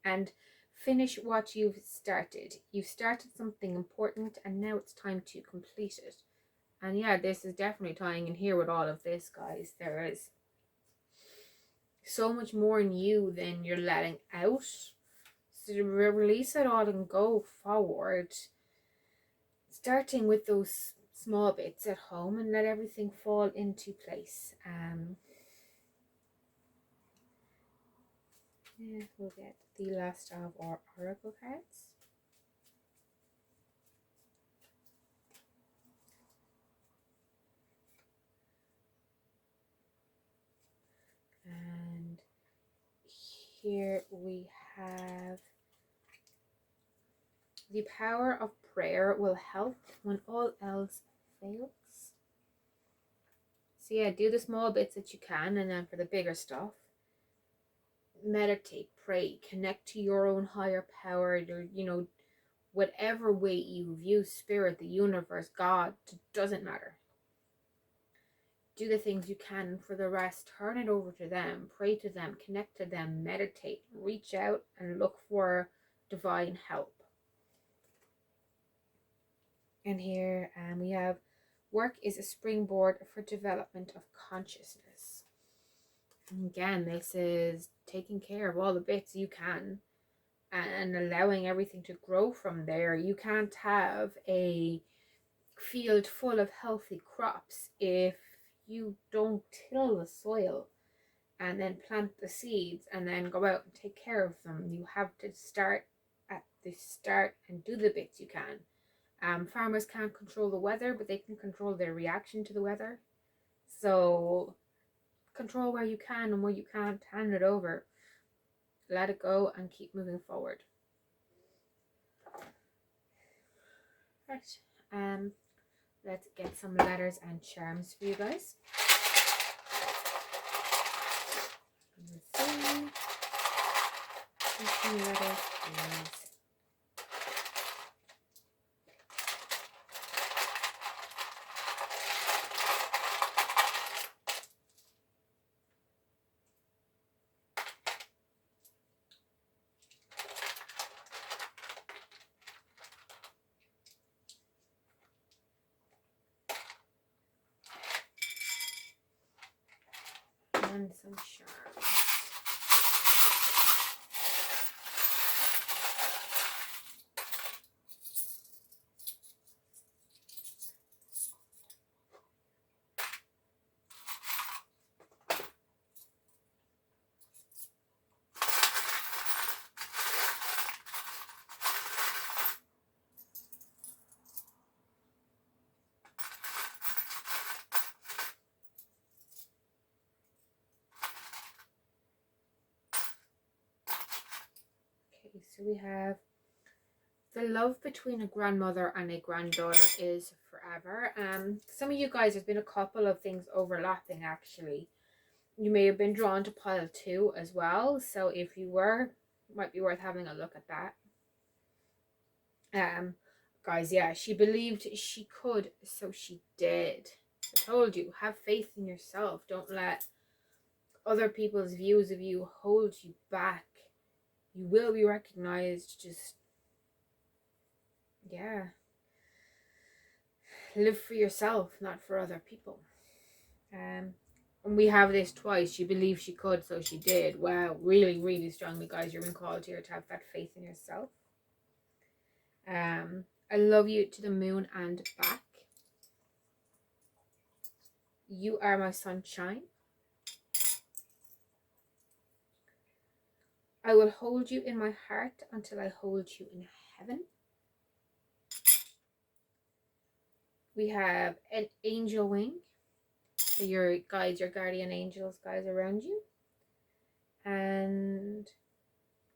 [SPEAKER 1] And finish what you've started. You've started something important, and now it's time to complete it. And yeah, this is definitely tying in here with all of this, guys. There is so much more in you than you're letting out. So release it all and go forward. Starting with those small bits at home and let everything fall into place. Yeah, we'll get the last of our oracle cards. And here we have the power of prayer will help when all else fails. So yeah, do the small bits that you can, and then for the bigger stuff, meditate, pray, connect to your own higher power, or whatever way you view spirit, the universe, God, doesn't matter. Do the things you can. For the rest, turn it over to them, pray to them, connect to them, meditate, reach out and look for divine help. And here we have work is a springboard for development of consciousness. And again, this is taking care of all the bits you can and allowing everything to grow from there. You can't have a field full of healthy crops if you don't till the soil and then plant the seeds and then go out and take care of them. You have to start at the start and do the bits you can. Farmers can't control the weather, but they can control their reaction to the weather. So control where you can, and where you can't, hand it over. Let it go and keep moving forward. Right. Let's get some letters and charms for you guys. Let's see. Some letters, please. And some charms. Okay, so we have the love between a grandmother and a granddaughter is forever. Some of you guys, there's been a couple of things overlapping actually. You may have been drawn to pile 2 as well. So if you were, it might be worth having a look at that. Guys, yeah, she believed she could, so she did. I told you, have faith in yourself. Don't let other people's views of you hold you back. You will be recognized. Just, yeah. Live for yourself, not for other people. And we have this twice. She believed she could, so she did. Wow, really, really strongly, guys. You're being called here to have that faith in yourself. I love you to the moon and back. You are my sunshine. I will hold you in my heart until I hold you in heaven. We have an angel wing. So your guides, your guardian angels, guys around you. And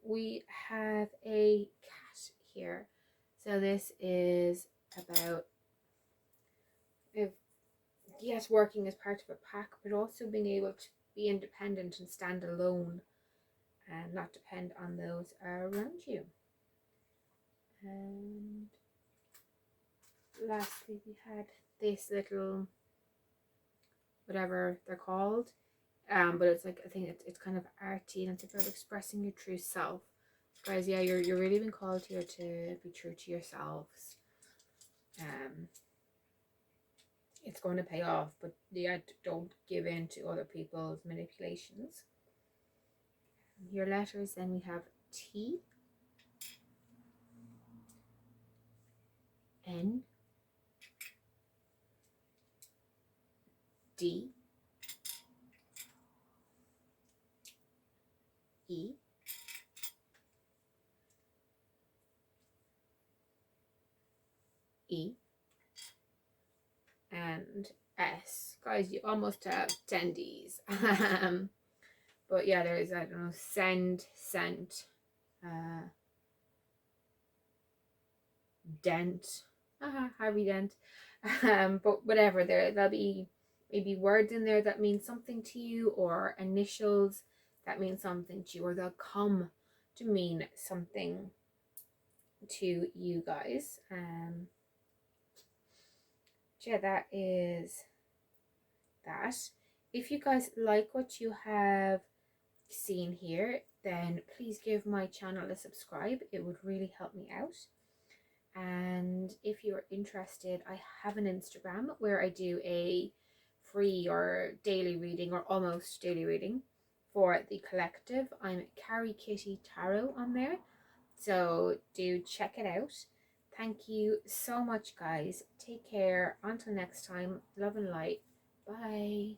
[SPEAKER 1] we have a cat here. So this is about, yes, working as part of a pack, but also being able to be independent and stand alone and not depend on those around you. And lastly, we had this little, whatever they're called, but it's like, I think it's kind of arty, and it's about expressing your true self. Guys, yeah, you're really been called here to be true to yourselves. It's going to pay off, but yeah, don't give in to other people's manipulations. Your letters, then we have T, N, D, E, E, and S. Guys, you almost have 10 Ds. But yeah, there is, I don't know, send, sent, dent, Harvey Dent. But whatever, there'll be maybe words in there that mean something to you, or initials that mean something to you, or they'll come to mean something to you guys. Yeah, that is that. If you guys like what you have seen here, then please give my channel a subscribe. It would really help me out. And if you're interested, I have an Instagram where I do a free or daily reading, or almost daily reading, for the collective. I'm karrikittytarot on there, so do check it out. Thank you so much, guys. Take care. Until next time, love and light. Bye.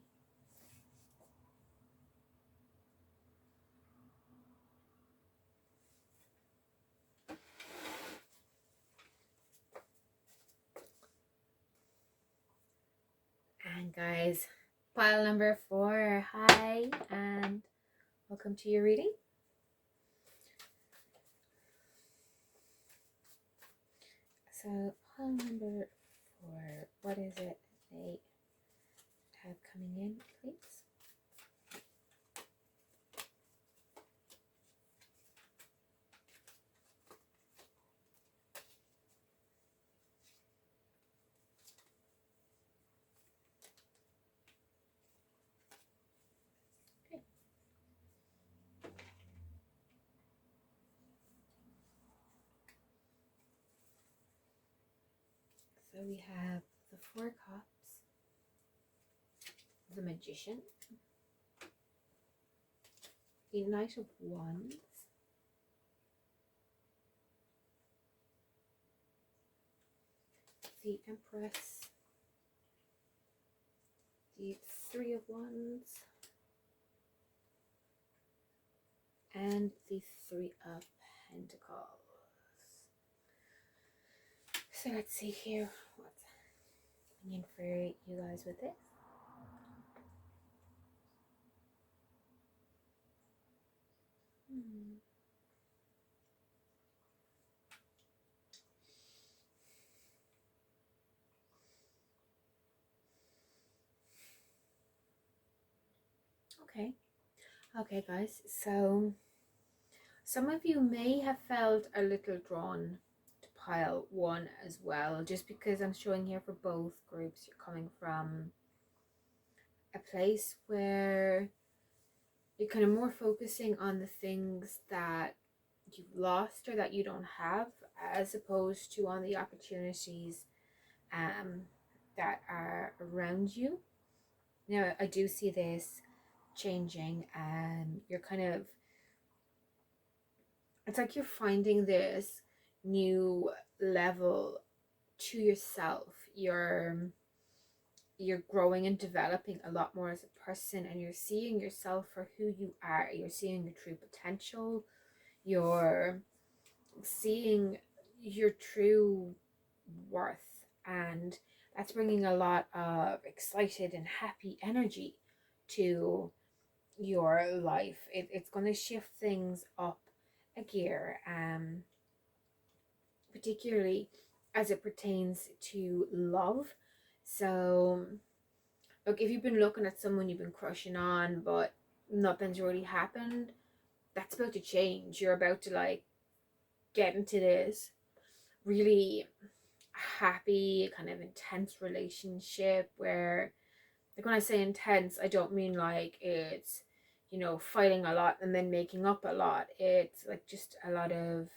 [SPEAKER 1] And guys, pile number 4, hi, and welcome to your reading. So pile number 4, what is it they have coming in, please? Okay. So we have the 4 cups, the Magician, the Knight of Wands, the Empress, the 3 of Wands, and the 3 of Pentacles. So let's see here what's coming in for you guys with this. Okay guys, so some of you may have felt a little drawn to pile 1 as well, just because I'm showing here for both groups you're coming from a place where you're kind of more focusing on the things that you've lost or that you don't have, as opposed to on the opportunities that are around you. Now, I do see this changing, and you're kind of, it's like you're finding this new level to yourself. You're growing and developing a lot more as a person, and you're seeing yourself for who you are. You're seeing your true potential. You're seeing your true worth, and that's bringing a lot of excited and happy energy to your life. It's going to shift things up a gear, particularly as it pertains to love. So look, if you've been looking at someone you've been crushing on but nothing's really happened, that's about to change. You're about to like get into this really happy kind of intense relationship where, like, when I say intense, I don't mean like it's, you know, fighting a lot and then making up a lot. It's like just a lot of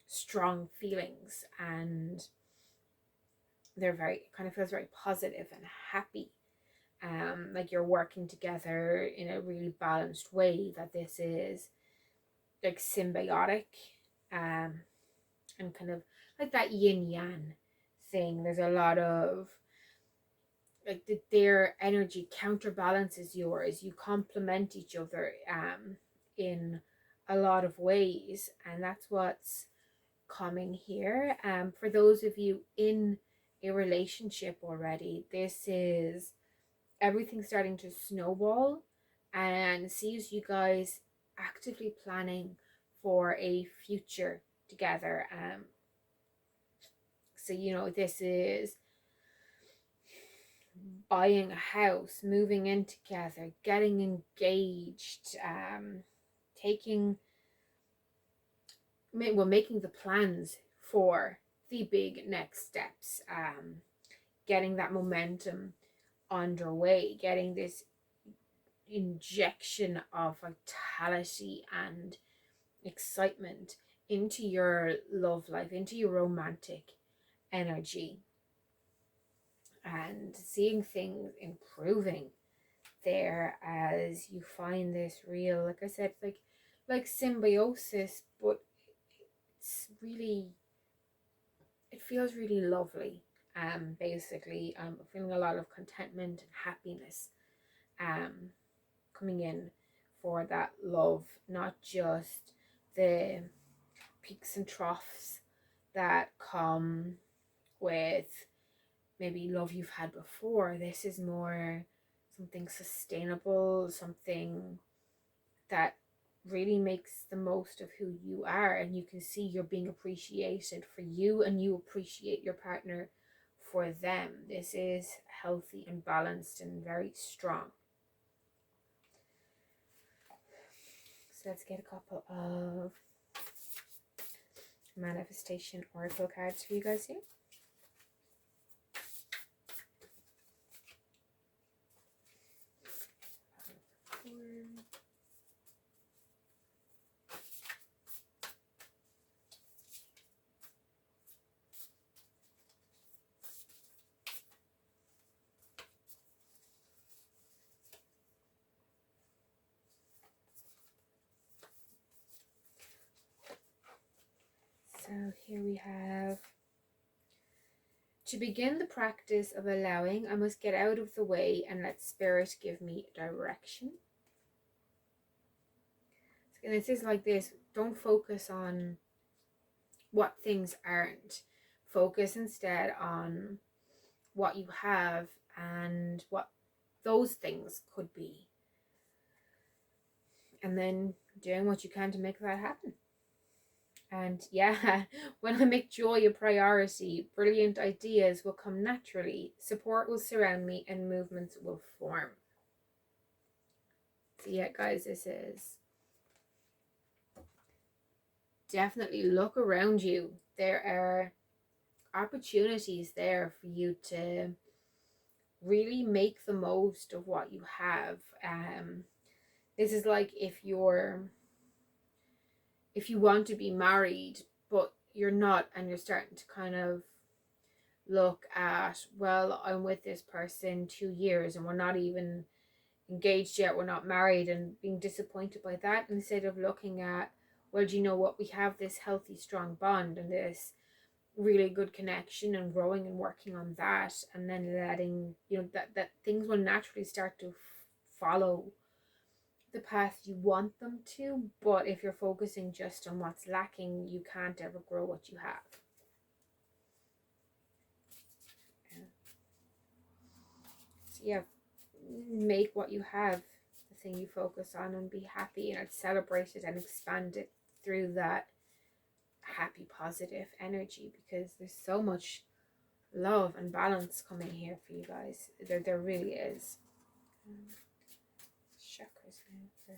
[SPEAKER 1] strong feelings, and they're very, kind of feels very positive and happy. Like you're working together in a really balanced way, that this is like symbiotic, and kind of like that yin yang thing. There's a lot of like their energy counterbalances yours. You complement each other in a lot of ways, and that's what's coming here. For those of you in a relationship already, this is everything starting to snowball and sees you guys actively planning for a future together. So you know, this is buying a house, moving in together, getting engaged, taking making the plans for the big next steps, getting that momentum underway, getting this injection of vitality and excitement into your love life, into your romantic energy, and seeing things improving there as you find this real, like I said, like symbiosis, but it's really, it feels really lovely. Basically, I'm feeling a lot of contentment and happiness coming in for that love, not just the peaks and troughs that come with maybe love you've had before. This is more something sustainable, something that really makes the most of who you are, and you can see you're being appreciated for you, and you appreciate your partner for them. This is healthy and balanced and very strong. So let's get a couple of manifestation oracle cards for you guys here. So here we have, to begin the practice of allowing, I must get out of the way and let spirit give me direction. And this is like this, don't focus on what things aren't. Focus instead on what you have and what those things could be. And then doing what you can to make that happen. And yeah, when I make joy a priority, brilliant ideas will come naturally, support will surround me, and movements will form. So yeah, guys, this is definitely look around you. There are opportunities there for you to really make the most of what you have. This is like if you want to be married but you're not, and you're starting to kind of look at, well, I'm with this person 2 years and we're not even engaged yet, we're not married, and being disappointed by that, instead of looking at, well, do you know what, we have this healthy strong bond and this really good connection, and growing and working on that, and then letting you know that things will naturally start to follow the path you want them to. But if you're focusing just on what's lacking, you can't ever grow what you have. So yeah, make what you have the thing you focus on, and be happy, and celebrate it and expand it through that happy positive energy, because there's so much love and balance coming here for you guys. There really is. Chakras now for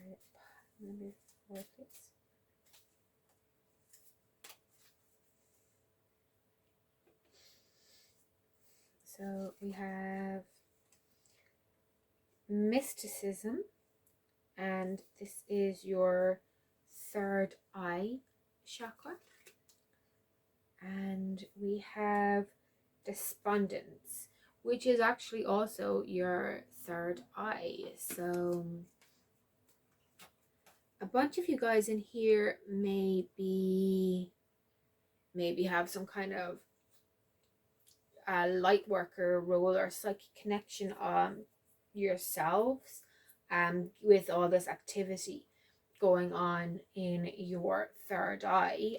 [SPEAKER 1] number 4, please. So we have mysticism, and this is your third eye chakra. And we have despondence, which is actually also your third eye. So a bunch of you guys in here maybe have some kind of a light worker role or psychic connection yourselves with all this activity going on in your third eye,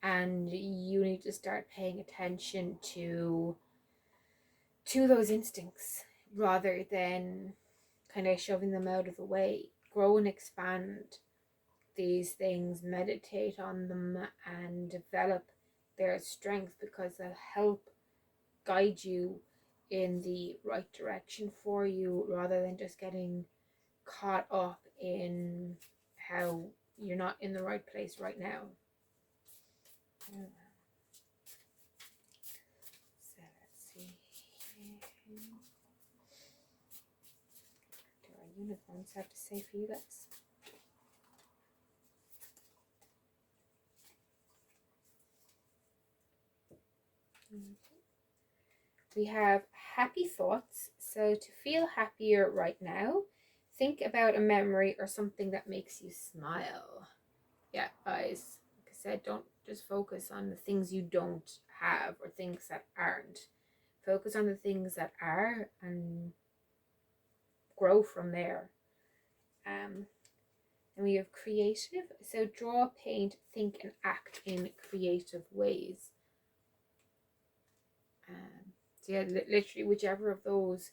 [SPEAKER 1] and you need to start paying attention to those instincts rather than kind of shoving them out of the way. Grow and expand these things, meditate on them, and develop their strength, because they'll help guide you in the right direction for you, rather than just getting caught up in how you're not in the right place right now. So let's see. What do our unicorns have to say for you guys? We have happy thoughts. So to feel happier right now, think about a memory or something that makes you smile. Yeah, guys, like I said, don't just focus on the things you don't have or things that aren't. Focus on the things that are and grow from there. And we have creative. So draw, paint, think, and act in creative ways. So yeah, literally whichever of those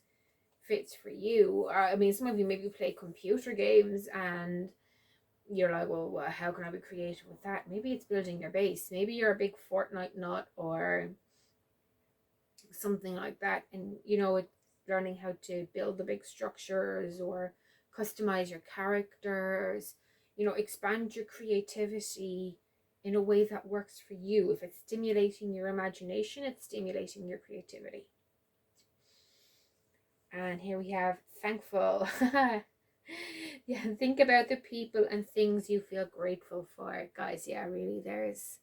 [SPEAKER 1] fits for you. I mean, some of you maybe play computer games and you're like, well, how can I be creative with that? Maybe it's building your base. Maybe you're a big Fortnite nut or something like that, and you know, it's learning how to build the big structures or customize your characters. You know, expand your creativity in a way that works for you. If it's stimulating your imagination, it's stimulating your creativity. And here we have thankful. Yeah, think about the people and things you feel grateful for, guys. Yeah, really, there's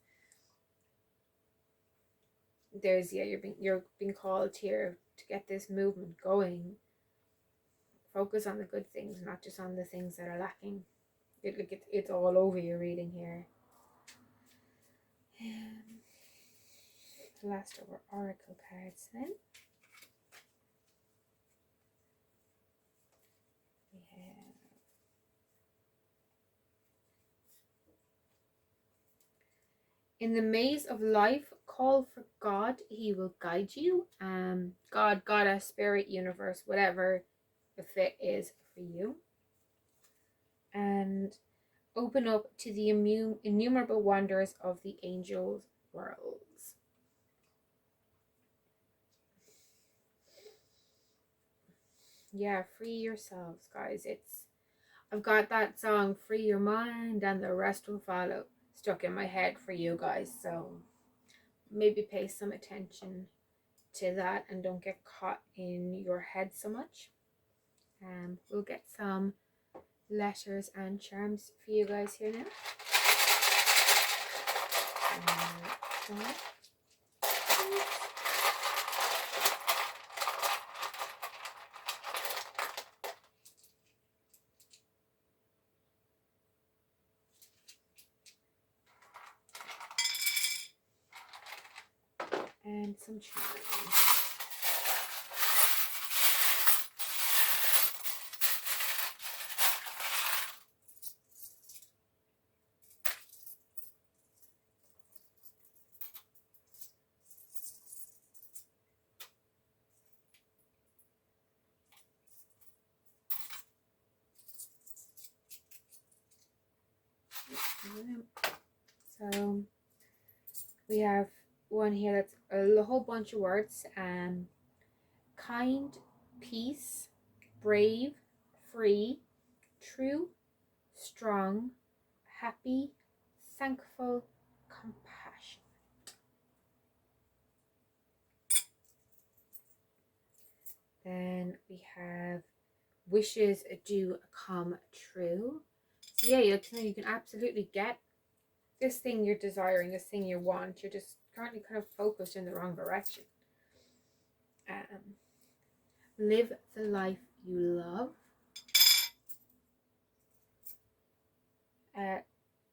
[SPEAKER 1] yeah, you're being called here to get this movement going. Focus on the good things, not just on the things that are lacking. It's all over your reading here. The last of our oracle cards then. We have in the maze of life, call for God. He will guide you. God, Goddess, Spirit, Universe, whatever the fit is for you. And open up to the innumerable wonders of the angels' worlds. Yeah, free yourselves, guys. I've got that song, Free Your Mind and the Rest Will Follow, stuck in my head for you guys. So maybe pay some attention to that and don't get caught in your head so much. We'll get some letters and charms for you guys here now. And some charms. So we have one here that's a whole bunch of words. Kind, peace, brave, free, true, strong, happy, thankful, compassion. Then we have wishes do come true. So yeah, you can absolutely get this thing you're desiring, this thing you want. You're just currently kind of focused in the wrong direction. Live the life you love.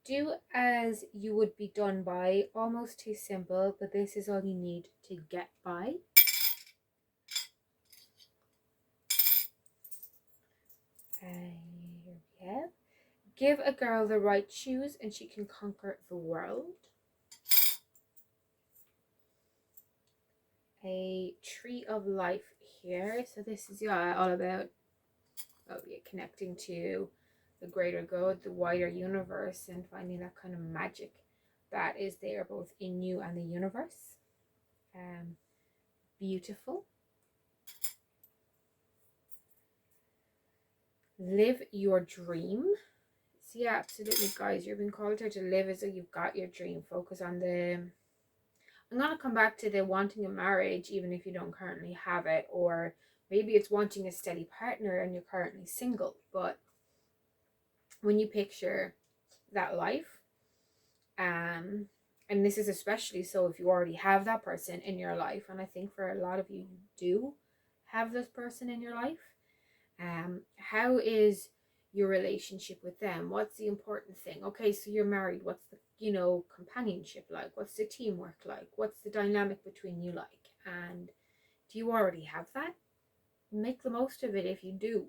[SPEAKER 1] Do as you would be done by. Almost too simple, but this is all you need to get by. Here we have. Give a girl the right shoes and she can conquer the world. A tree of life here. So this is all about connecting to the greater good, the wider universe, and finding that kind of magic that is there both in you and the universe. Beautiful. Live your dream. So yeah, absolutely, guys, you're being called here to live as though you've got your dream. Focus on the... I'm going to come back to the wanting a marriage even if you don't currently have it, or maybe it's wanting a steady partner and you're currently single. But when you picture that life, and this is especially so if you already have that person in your life, and I think for a lot of you do have this person in your life, how is your relationship with them? What's the important thing? Okay, so you're married. What's the companionship like? What's the teamwork like? What's the dynamic between you like? And do you already have that? Make the most of it if you do.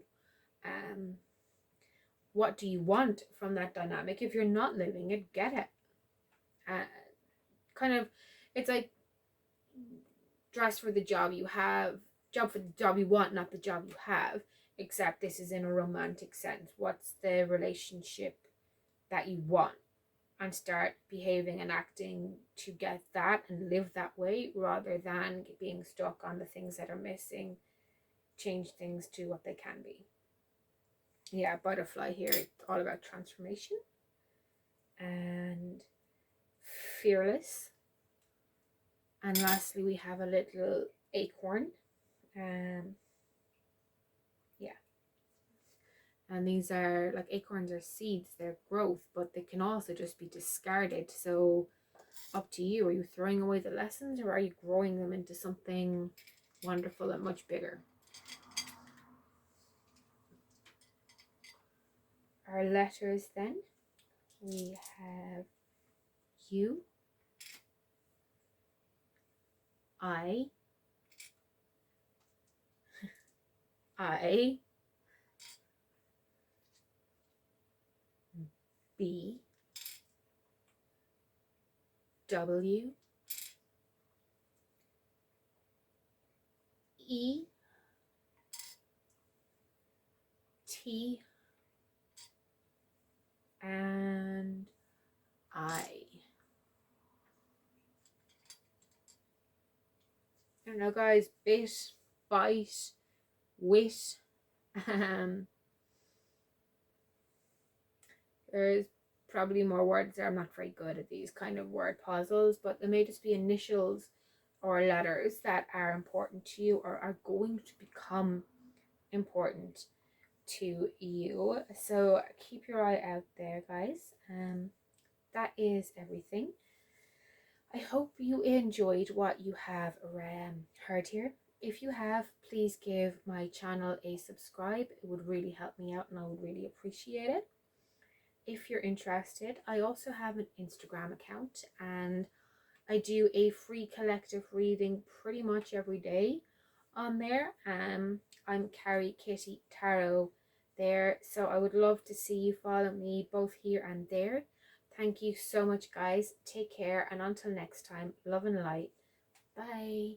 [SPEAKER 1] What do you want from that dynamic? If you're not living it, get it. Kind of, it's like dress for the job you have, job for the job you want, not the job you have, except this is in a romantic sense. What's the relationship that you want? And start behaving and acting to get that and live that way, rather than being stuck on the things that are missing. Change things to what they can be. Yeah, butterfly here, it's all about transformation. And fearless. And lastly, we have a little acorn. Yeah. And these are like acorns are seeds, they're growth, but they can also just be discarded. So up to you. Are you throwing away the lessons, or are you growing them into something wonderful and much bigger? Our letters then. We have U, I, B, W, E, T, and I. I don't know, guys. Bit, bite, wit. There's probably more words there. I'm not very good at these kind of word puzzles, but there may just be initials or letters that are important to you or are going to become important to you. So keep your eye out there, guys. That is everything. I hope you enjoyed what you have heard here. If you have, please give my channel a subscribe. It would really help me out and I would really appreciate it. If you're interested, I also have an Instagram account and I do a free collective reading pretty much every day on there. I'm karrikittytarot there, so I would love to see you follow me both here and there. Thank you so much, guys. Take care, and until next time, love and light. Bye.